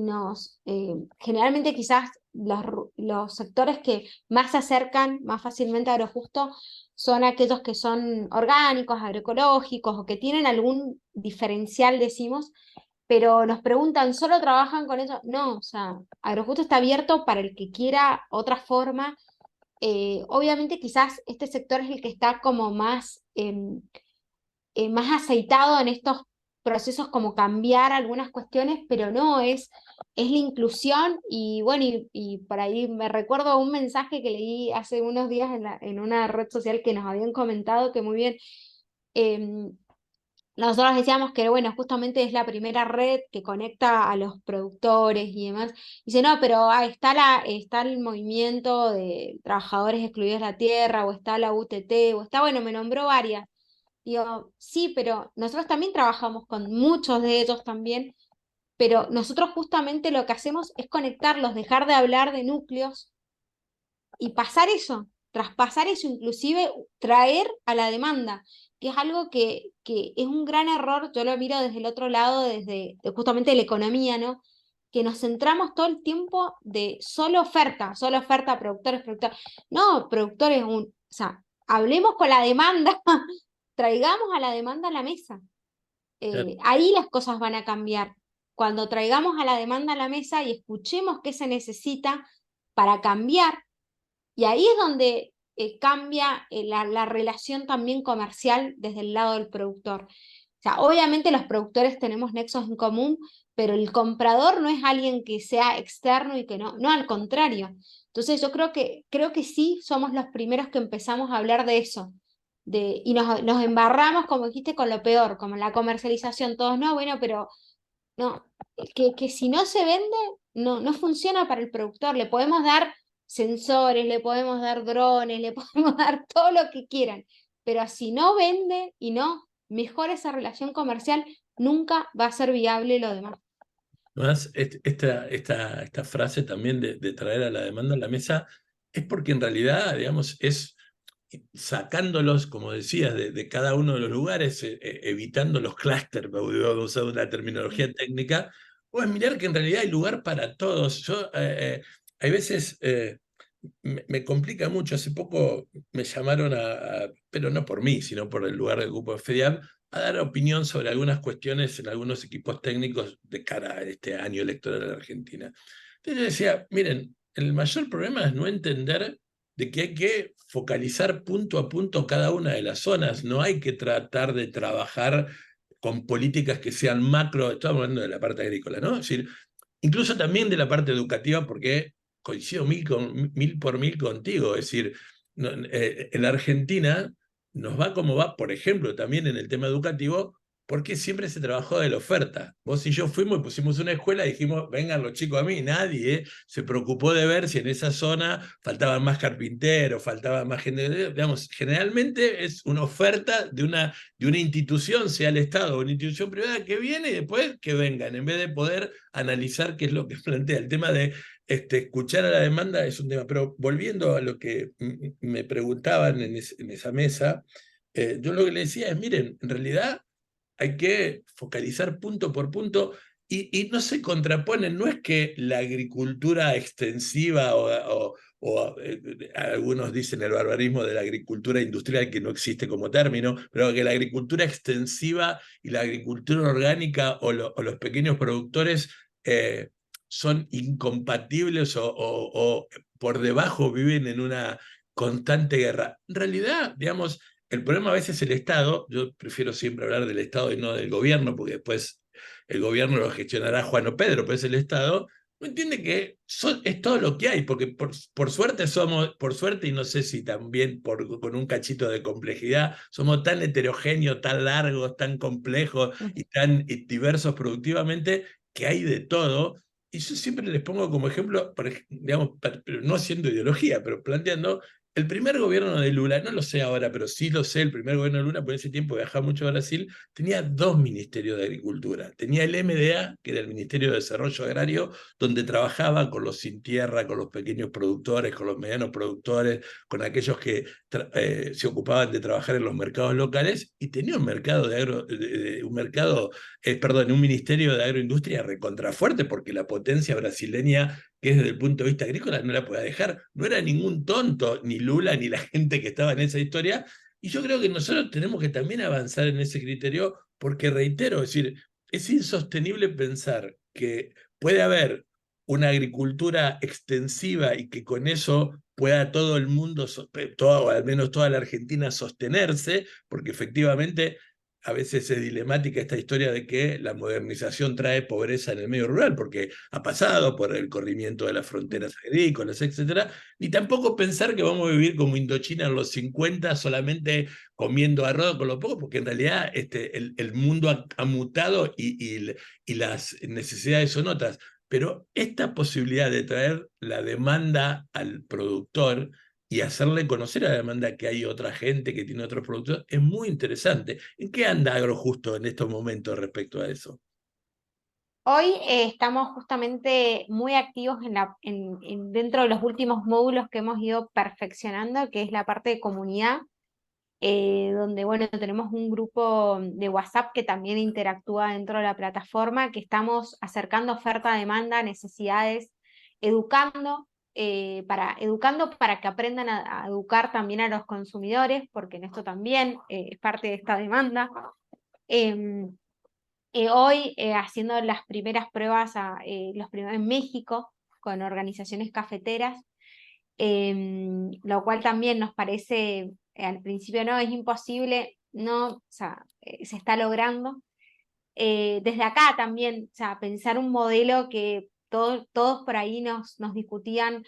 generalmente quizás los sectores que más se acercan más fácilmente a Agrojusto son aquellos que son orgánicos, agroecológicos o que tienen algún diferencial, decimos, pero nos preguntan, ¿solo trabajan con eso? No, o sea, Agrojusto está abierto para el que quiera otra forma. Obviamente quizás este sector es el que está como más aceitado en estos procesos, como cambiar algunas cuestiones, pero no, es la inclusión. Y bueno, y por ahí me recuerdo un mensaje que leí hace unos días en una red social que nos habían comentado que muy bien, em, nosotros decíamos que, bueno, justamente es la primera red que conecta a los productores y demás. Dice, no, pero está el movimiento de trabajadores excluidos de la tierra, o está la UTT, o está, bueno, me nombró varias. Digo, sí, pero nosotros también trabajamos con muchos de ellos también, pero nosotros justamente lo que hacemos es conectarlos, dejar de hablar de núcleos y pasar eso, traspasar eso, inclusive traer a la demanda, que es algo que es un gran error, yo lo miro desde el otro lado, desde justamente la economía, ¿no? Que nos centramos todo el tiempo de solo oferta, productores, productores. No, productores, o sea, hablemos con la demanda, traigamos a la demanda a la mesa. Ahí las cosas van a cambiar. Cuando traigamos a la demanda a la mesa y escuchemos qué se necesita para cambiar, y ahí es donde cambia la relación también comercial desde el lado del productor. O sea, obviamente los productores tenemos nexos en común, pero el comprador no es alguien que sea externo y que no al contrario. Entonces yo creo que sí somos los primeros que empezamos a hablar de eso. Y nos embarramos, como dijiste, con lo peor, como la comercialización. Todos, no, bueno, pero no, que si no se vende, no funciona para el productor. Le podemos dar sensores, le podemos dar drones, le podemos dar todo lo que quieran, pero si no vende y no mejora esa relación comercial, nunca va a ser viable lo demás. Además, esta frase también de traer a la demanda a la mesa es porque en realidad, digamos, es sacándolos, como decías, de cada uno de los lugares, evitando los clústeres, voy a usar una terminología técnica, o es mirar que en realidad hay lugar para todos. Yo, hay veces, me complica mucho. Hace poco me llamaron pero no por mí, sino por el lugar del grupo de FEDIAB, a dar opinión sobre algunas cuestiones en algunos equipos técnicos de cara a este año electoral en Argentina. Entonces yo decía, miren, el mayor problema es no entender de que hay que focalizar punto a punto cada una de las zonas, no hay que tratar de trabajar con políticas que sean macro, estamos hablando de la parte agrícola, ¿no? Es decir, incluso también de la parte educativa, porque coincido mil por mil contigo, es decir, no, en la Argentina nos va como va, por ejemplo, también en el tema educativo, porque siempre se trabajó de la oferta. Vos y yo fuimos y pusimos una escuela y dijimos, vengan los chicos a mí. Nadie se preocupó de ver si en esa zona faltaban más carpinteros, faltaba más gente. Digamos, generalmente es una oferta de una institución, sea el Estado o una institución privada, que viene y después que vengan, en vez de poder analizar qué es lo que plantea. El tema de escuchar a la demanda es un tema. Pero volviendo a lo que me preguntaban en esa mesa, yo lo que le decía es, miren, en realidad hay que focalizar punto por punto y no se contraponen, no es que la agricultura extensiva algunos dicen el barbarismo de la agricultura industrial que no existe como término, pero que la agricultura extensiva y la agricultura orgánica o los pequeños productores son incompatibles o por debajo viven en una constante guerra. En realidad, digamos, el problema a veces es el Estado. Yo prefiero siempre hablar del Estado y no del gobierno, porque después el gobierno lo gestionará Juan o Pedro, pero es el Estado. No entiende que es todo lo que hay, porque por suerte por suerte, y no sé si también con un cachito de complejidad, somos tan heterogéneos, tan largos, tan complejos y tan diversos productivamente, que hay de todo. Y yo siempre les pongo como ejemplo, digamos, pero no haciendo ideología, pero planteando el primer gobierno de Lula, no lo sé ahora, pero sí lo sé, el primer gobierno de Lula, por ese tiempo viajaba mucho a Brasil, tenía dos ministerios de agricultura. Tenía el MDA, que era el Ministerio de Desarrollo Agrario, donde trabajaba con los sin tierra, con los pequeños productores, con los medianos productores, con aquellos que se ocupaban de trabajar en los mercados locales, y tenía un mercado un ministerio de agroindustria recontrafuerte, porque la potencia brasileña, que es desde el punto de vista agrícola, no la puede dejar. No era ningún tonto, ni Lula, ni la gente que estaba en esa historia. Y yo creo que nosotros tenemos que también avanzar en ese criterio, porque reitero, es decir, es insostenible pensar que puede haber una agricultura extensiva y que con eso pueda todo el mundo, o al menos toda la Argentina, sostenerse, porque efectivamente a veces es dilemática esta historia de que la modernización trae pobreza en el medio rural, porque ha pasado por el corrimiento de las fronteras agrícolas, etc. Ni tampoco pensar que vamos a vivir como Indochina en los 50 solamente comiendo arroz con lo poco, porque en realidad el mundo ha mutado y las necesidades son otras. Pero esta posibilidad de traer la demanda al productor y hacerle conocer a la demanda que hay otra gente que tiene otros productos, es muy interesante. ¿En qué anda Agrojusto en estos momentos respecto a eso? Hoy estamos justamente muy activos dentro de los últimos módulos que hemos ido perfeccionando, que es la parte de comunidad, donde bueno, tenemos un grupo de WhatsApp que también interactúa dentro de la plataforma, que estamos acercando oferta, demanda, necesidades, educando, educando para que aprendan a educar también a los consumidores, porque en esto también es parte de esta demanda. Em, Hoy haciendo las primeras pruebas en México con organizaciones cafeteras, lo cual también nos parece, al principio no, es imposible, no, o sea, se está logrando. Desde acá también, o sea, pensar un modelo que todos por ahí nos discutían,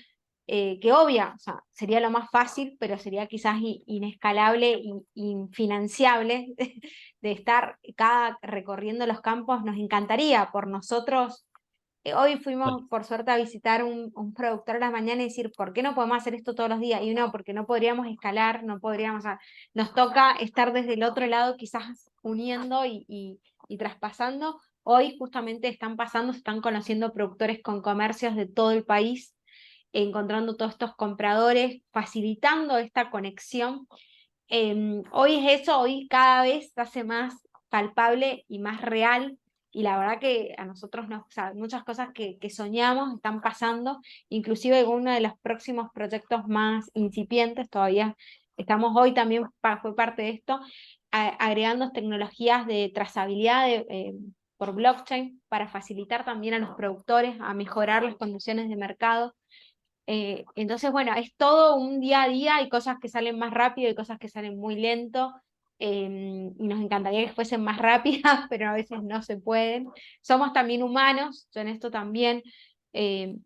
que obvia, o sea, sería lo más fácil, pero sería quizás inescalable y infinanciable de estar cada recorriendo los campos. Nos encantaría por nosotros. Hoy fuimos, por suerte, a visitar un productor a la mañana y decir, ¿por qué no podemos hacer esto todos los días? Y no, porque no podríamos escalar, no podríamos, o sea, nos toca estar desde el otro lado, quizás uniendo y traspasando. Hoy justamente están pasando, se están conociendo productores con comercios de todo el país, encontrando todos estos compradores, facilitando esta conexión. Hoy es eso, hoy cada vez se hace más palpable y más real, y la verdad que a nosotros nos, o sea, muchas cosas que soñamos están pasando, inclusive uno de los próximos proyectos más incipientes, todavía estamos hoy también, fue parte de esto, agregando tecnologías de trazabilidad por blockchain para facilitar también a los productores a mejorar las condiciones de mercado. Entonces, bueno, es todo un día a día, hay cosas que salen más rápido, hay cosas que salen muy lento, y nos encantaría que fuesen más rápidas, pero a veces no se pueden. Somos también humanos, yo en esto también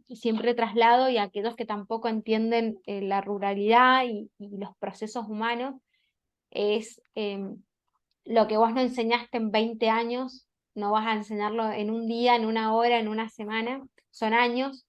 siempre traslado, y a aquellos que tampoco entienden la ruralidad y los procesos humanos, es lo que vos no enseñaste en 20 años, no vas a enseñarlo en un día, en una hora, en una semana, son años,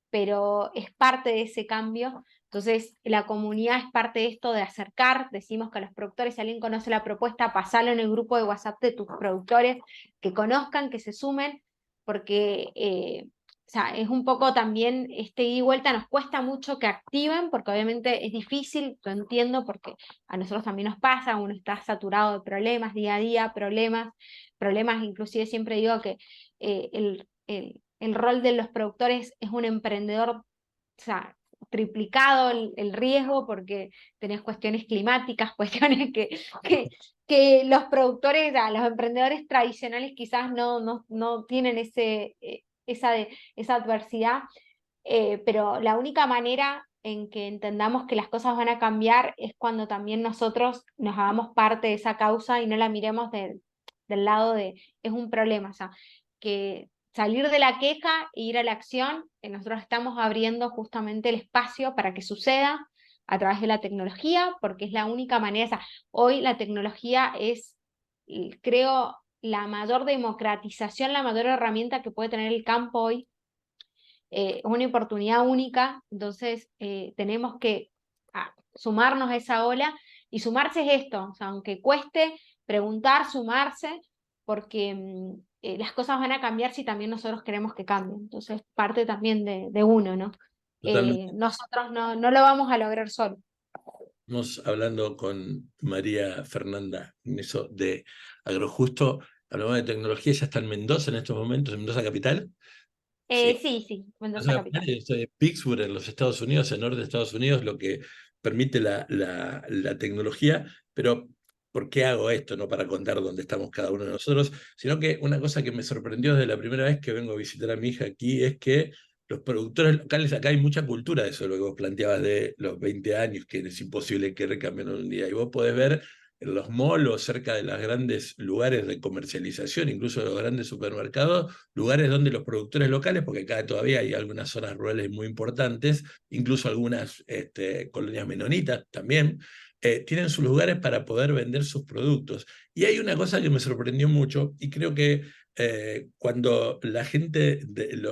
pero es parte de ese cambio. Entonces, la comunidad es parte de esto de acercar, decimos que a los productores, si alguien conoce la propuesta, pasalo en el grupo de WhatsApp de tus productores, que conozcan, que se sumen, porque o sea, es un poco también este ida y vuelta, nos cuesta mucho que activen, porque obviamente es difícil, lo entiendo, porque a nosotros también nos pasa, uno está saturado de problemas, día a día, problemas, inclusive siempre digo que el rol de los productores es un emprendedor, o sea, triplicado el riesgo, porque tenés cuestiones climáticas, cuestiones que los productores, o sea, los emprendedores tradicionales quizás no tienen esa adversidad, pero la única manera en que entendamos que las cosas van a cambiar es cuando también nosotros nos hagamos parte de esa causa y no la miremos del lado de es un problema, o sea, que salir de la queja e ir a la acción, nosotros estamos abriendo justamente el espacio para que suceda a través de la tecnología, porque es la única manera, o sea, hoy la tecnología es, creo, la mayor democratización, la mayor herramienta que puede tener el campo hoy, es una oportunidad única, entonces tenemos que sumarnos a esa ola, y sumarse es esto, o sea, aunque cueste preguntar, sumarse, porque las cosas van a cambiar si también nosotros queremos que cambien, entonces parte también de uno, ¿no? Totalmente. Nosotros no lo vamos a lograr solo. Estamos hablando con María Fernanda en eso de Agrojusto. Hablamos de tecnología, ya está en Mendoza en estos momentos, en Mendoza Capital. Sí, Sí, sí, Mendoza Mendoza Capital. Capital, yo estoy en Pittsburgh, en los Estados Unidos, en el norte de Estados Unidos, lo que permite la tecnología. Pero, ¿por qué hago esto? No para contar dónde estamos cada uno de nosotros, sino que una cosa que me sorprendió desde la primera vez que vengo a visitar a mi hija aquí es que los productores locales, acá hay mucha cultura de eso, lo que vos planteabas de los 20 años, que es imposible que recambien en un día. Y vos podés ver en los malls, cerca de los grandes lugares de comercialización, incluso de los grandes supermercados, lugares donde los productores locales, porque acá todavía hay algunas zonas rurales muy importantes, incluso algunas colonias menonitas también, tienen sus lugares para poder vender sus productos. Y hay una cosa que me sorprendió mucho, y creo que cuando la gente,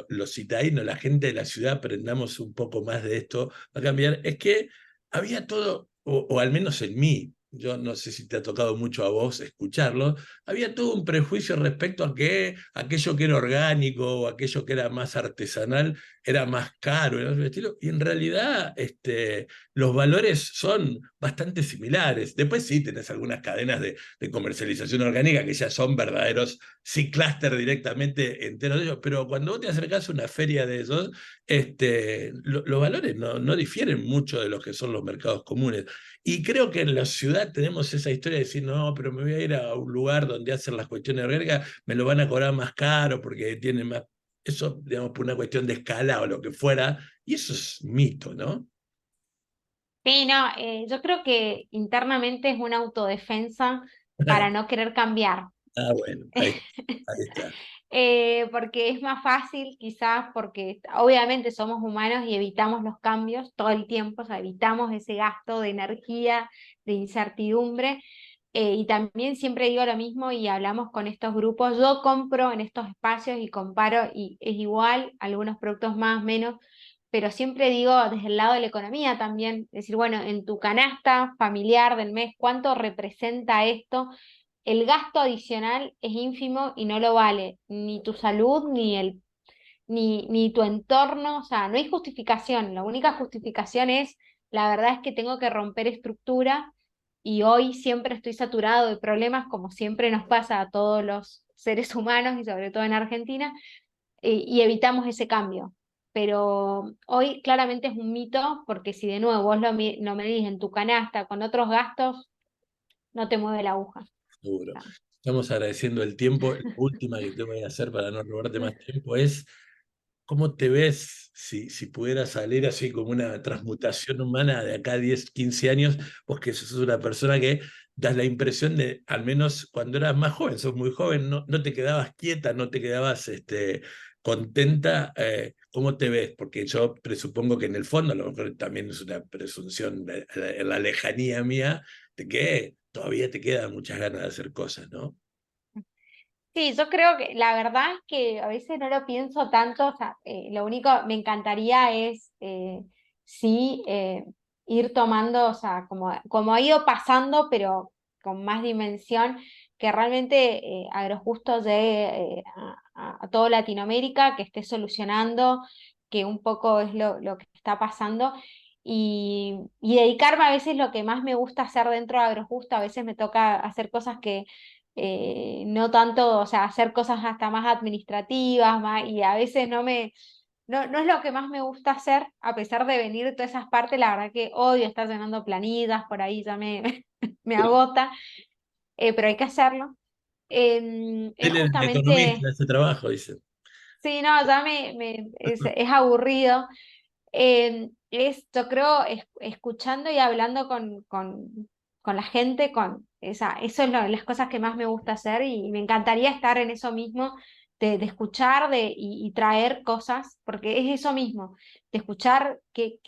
los citadinos, la gente de la ciudad, aprendamos un poco más de esto, va a cambiar, es que había todo, o al menos en mí, yo no sé si te ha tocado mucho a vos escucharlo, había todo un prejuicio respecto a que aquello que era orgánico o aquello que era más artesanal era más caro, era otro estilo, y en realidad los valores son bastante similares. Después sí tenés algunas cadenas de comercialización orgánica que ya son verdaderos C-cluster directamente enteros de ellos, pero cuando vos te acercás a una feria de esos, los valores no difieren mucho de los que son los mercados comunes. Y creo que en la ciudad tenemos esa historia de decir, no, pero me voy a ir a un lugar donde hacen las cuestiones orgánicas, me lo van a cobrar más caro porque tienen más, eso, digamos, por una cuestión de escala o lo que fuera, y eso es mito, ¿no? Sí, no, yo creo que internamente es una autodefensa para no querer cambiar. Ah, bueno, ahí está. Porque es más fácil, quizás, porque obviamente somos humanos y evitamos los cambios todo el tiempo, o sea, evitamos ese gasto de energía, de incertidumbre. Y también siempre digo lo mismo y hablamos con estos grupos, yo compro en estos espacios y comparo y es igual, algunos productos más, menos, pero siempre digo desde el lado de la economía también, decir, bueno, en tu canasta familiar del mes, ¿cuánto representa esto? El gasto adicional es ínfimo y no lo vale ni tu salud ni tu entorno, o sea, no hay justificación, la única justificación es, la verdad es que tengo que romper estructura y hoy siempre estoy saturado de problemas, como siempre nos pasa a todos los seres humanos y sobre todo en Argentina, y evitamos ese cambio. Pero hoy claramente es un mito, porque si de nuevo vos lo medís en tu canasta con otros gastos, no te mueve la aguja. Seguro. Estamos agradeciendo el tiempo. La última que te voy a hacer para no robarte más tiempo es, ¿cómo te ves si pudieras salir así como una transmutación humana de acá a 10, 15 años? Vos que sos una persona que das la impresión de, al menos cuando eras más joven, sos muy joven, no te quedabas quieta, no te quedabas contenta. ¿Cómo te ves? Porque yo presupongo que en el fondo, a lo mejor también es una presunción en la lejanía mía, de que todavía te quedan muchas ganas de hacer cosas, ¿no? Sí, yo creo que la verdad es que a veces no lo pienso tanto, o sea, lo único me encantaría es sí ir tomando, o sea, como ha ido pasando, pero con más dimensión, que realmente Agrojusto llegue a toda Latinoamérica, que esté solucionando, que un poco es lo que está pasando. Y dedicarme a veces lo que más me gusta hacer dentro de Agrojusto, a veces me toca hacer cosas que no tanto, o sea, hacer cosas hasta más administrativas, y a veces no es lo que más me gusta hacer, a pesar de venir de todas esas partes, la verdad que odio estar llenando planillas, por ahí ya me agota, pero hay que hacerlo. Es Él es economista, justamente, ese trabajo, dice. sí, no, ya es aburrido. Yo creo, escuchando y hablando con la gente, eso es las cosas que más me gusta hacer y me encantaría estar en eso mismo, de escuchar y traer cosas, porque es eso mismo, de escuchar qué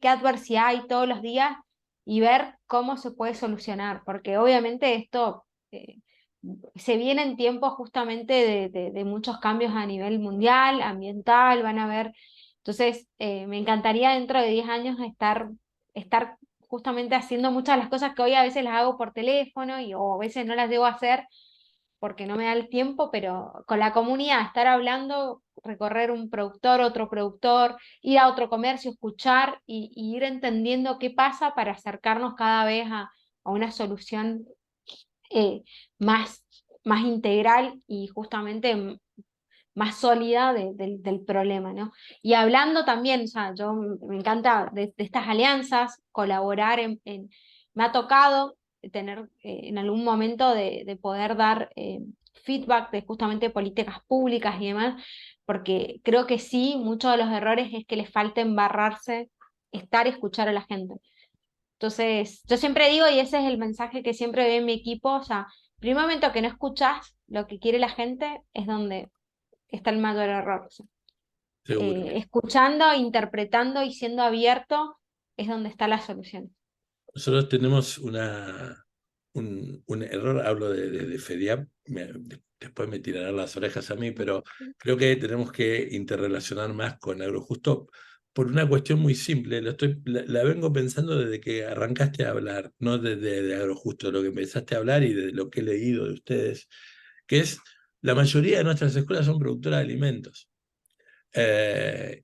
adversidad hay todos los días y ver cómo se puede solucionar, porque obviamente esto se vienen tiempos justamente de muchos cambios a nivel mundial, ambiental, van a haber entonces, me encantaría dentro de 10 años estar justamente haciendo muchas de las cosas que hoy a veces las hago por teléfono o a veces no las debo hacer porque no me da el tiempo, pero con la comunidad, estar hablando, recorrer un productor, otro productor, ir a otro comercio, escuchar y ir entendiendo qué pasa para acercarnos cada vez a una solución eh, más, más integral y justamente más sólida del problema, ¿no? Y hablando también, o sea, yo me encanta de estas alianzas, colaborar me ha tocado tener en algún momento de poder dar feedback de justamente políticas públicas y demás, porque creo que sí, muchos de los errores es que les falta embarrarse, estar y escuchar a la gente. Entonces, yo siempre digo, y ese es el mensaje que siempre doy en mi equipo, o sea, primer momento que no escuchas lo que quiere la gente es donde está el mayor error. O sea, Seguro. escuchando, interpretando y siendo abierto es donde está la solución. Nosotros tenemos un error, hablo de FEDIAP, después me tirarán las orejas a mí, pero creo que tenemos que interrelacionar más con Agrojusto por una cuestión muy simple. La vengo pensando desde que arrancaste a hablar, no desde de Agrojusto, lo que empezaste a hablar y de lo que he leído de ustedes, que es, la mayoría de nuestras escuelas son productoras de alimentos.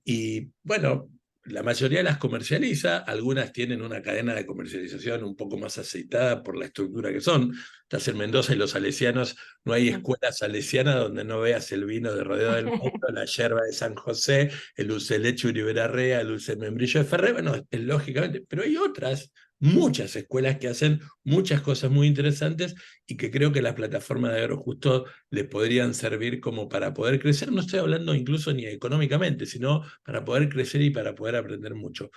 Y bueno, la mayoría las comercializa, algunas tienen una cadena de comercialización un poco más aceitada por la estructura que son. Estás en Mendoza y los salesianos, no hay escuela salesiana donde no veas el vino de Rodeo del Mundo, la yerba de San José, el dulce de leche Uribe-Larrea, el dulce de membrillo de Ferrer, bueno, lógicamente, pero hay otras, muchas escuelas que hacen muchas cosas muy interesantes y que creo que las plataformas de Agrojusto le podrían servir como para poder crecer. No estoy hablando incluso ni económicamente, sino para poder crecer y para poder aprender mucho.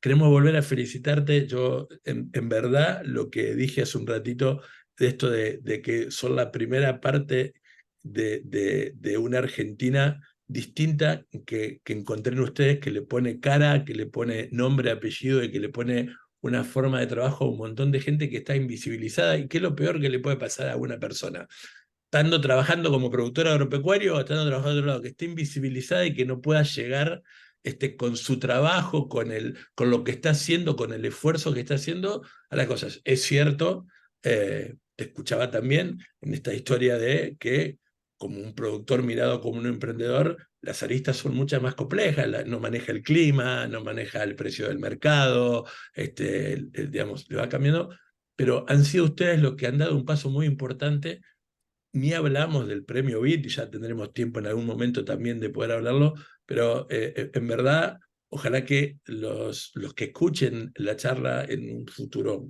Queremos volver a felicitarte. Yo, en verdad, lo que dije hace un ratito de esto de que son la primera parte de una Argentina distinta que encontré en ustedes, que le pone cara, que le pone nombre, apellido y que le pone una forma de trabajo a un montón de gente que está invisibilizada y que es lo peor que le puede pasar a una persona estando trabajando como productor agropecuario o estando trabajando de otro lado, que esté invisibilizada y que no pueda llegar con su trabajo, con lo que está haciendo, con el esfuerzo que está haciendo a las cosas. Es cierto, te escuchaba también en esta historia de que como un productor mirado como un emprendedor, las aristas son muchas más complejas, no maneja el clima, no maneja el precio del mercado, digamos, le va cambiando, pero han sido ustedes los que han dado un paso muy importante. Ni hablamos del premio BIT, y ya tendremos tiempo en algún momento también de poder hablarlo, pero en verdad, ojalá que los que escuchen la charla en un futuro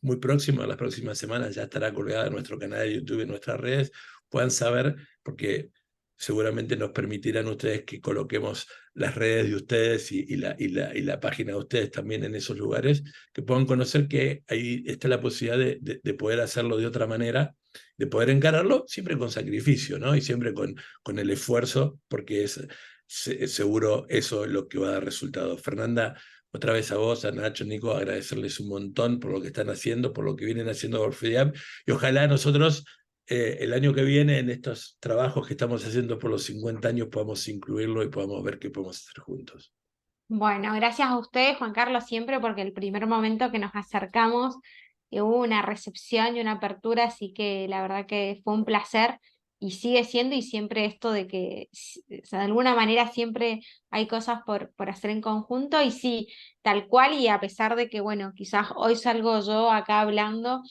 muy próximo, en las próximas semanas, ya estará colgada en nuestro canal de YouTube y en nuestras redes, puedan saber, porque seguramente nos permitirán ustedes que coloquemos las redes de ustedes y la página de ustedes también en esos lugares, que puedan conocer que ahí está la posibilidad de poder hacerlo de otra manera, de poder encararlo siempre con sacrificio, ¿no? Y siempre con el esfuerzo, porque seguro eso es lo que va a dar resultado. Fernanda, otra vez a vos, a Nacho, Nico, agradecerles un montón por lo que están haciendo, por lo que vienen haciendo por FEDIAP, y ojalá nosotros el año que viene en estos trabajos que estamos haciendo por los 50 años podamos incluirlo y podamos ver qué podemos hacer juntos. Bueno, gracias a ustedes, Juan Carlos, siempre, porque el primer momento que nos acercamos hubo una recepción y una apertura, así que la verdad que fue un placer y sigue siendo y siempre esto de que o sea, de alguna manera siempre hay cosas por hacer en conjunto y sí, tal cual y a pesar de que, bueno, quizás hoy salgo yo acá hablando,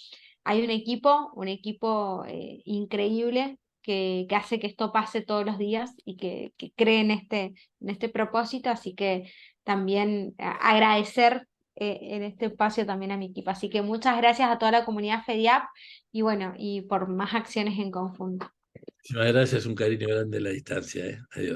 hay un equipo increíble. Que hace que esto pase todos los días y que cree en este propósito, así que también agradecer en este espacio también a mi equipo. Así que muchas gracias a toda la comunidad FEDIAP y bueno, y por más acciones en conjunto. Muchísimas gracias, un cariño grande a la distancia. Adiós.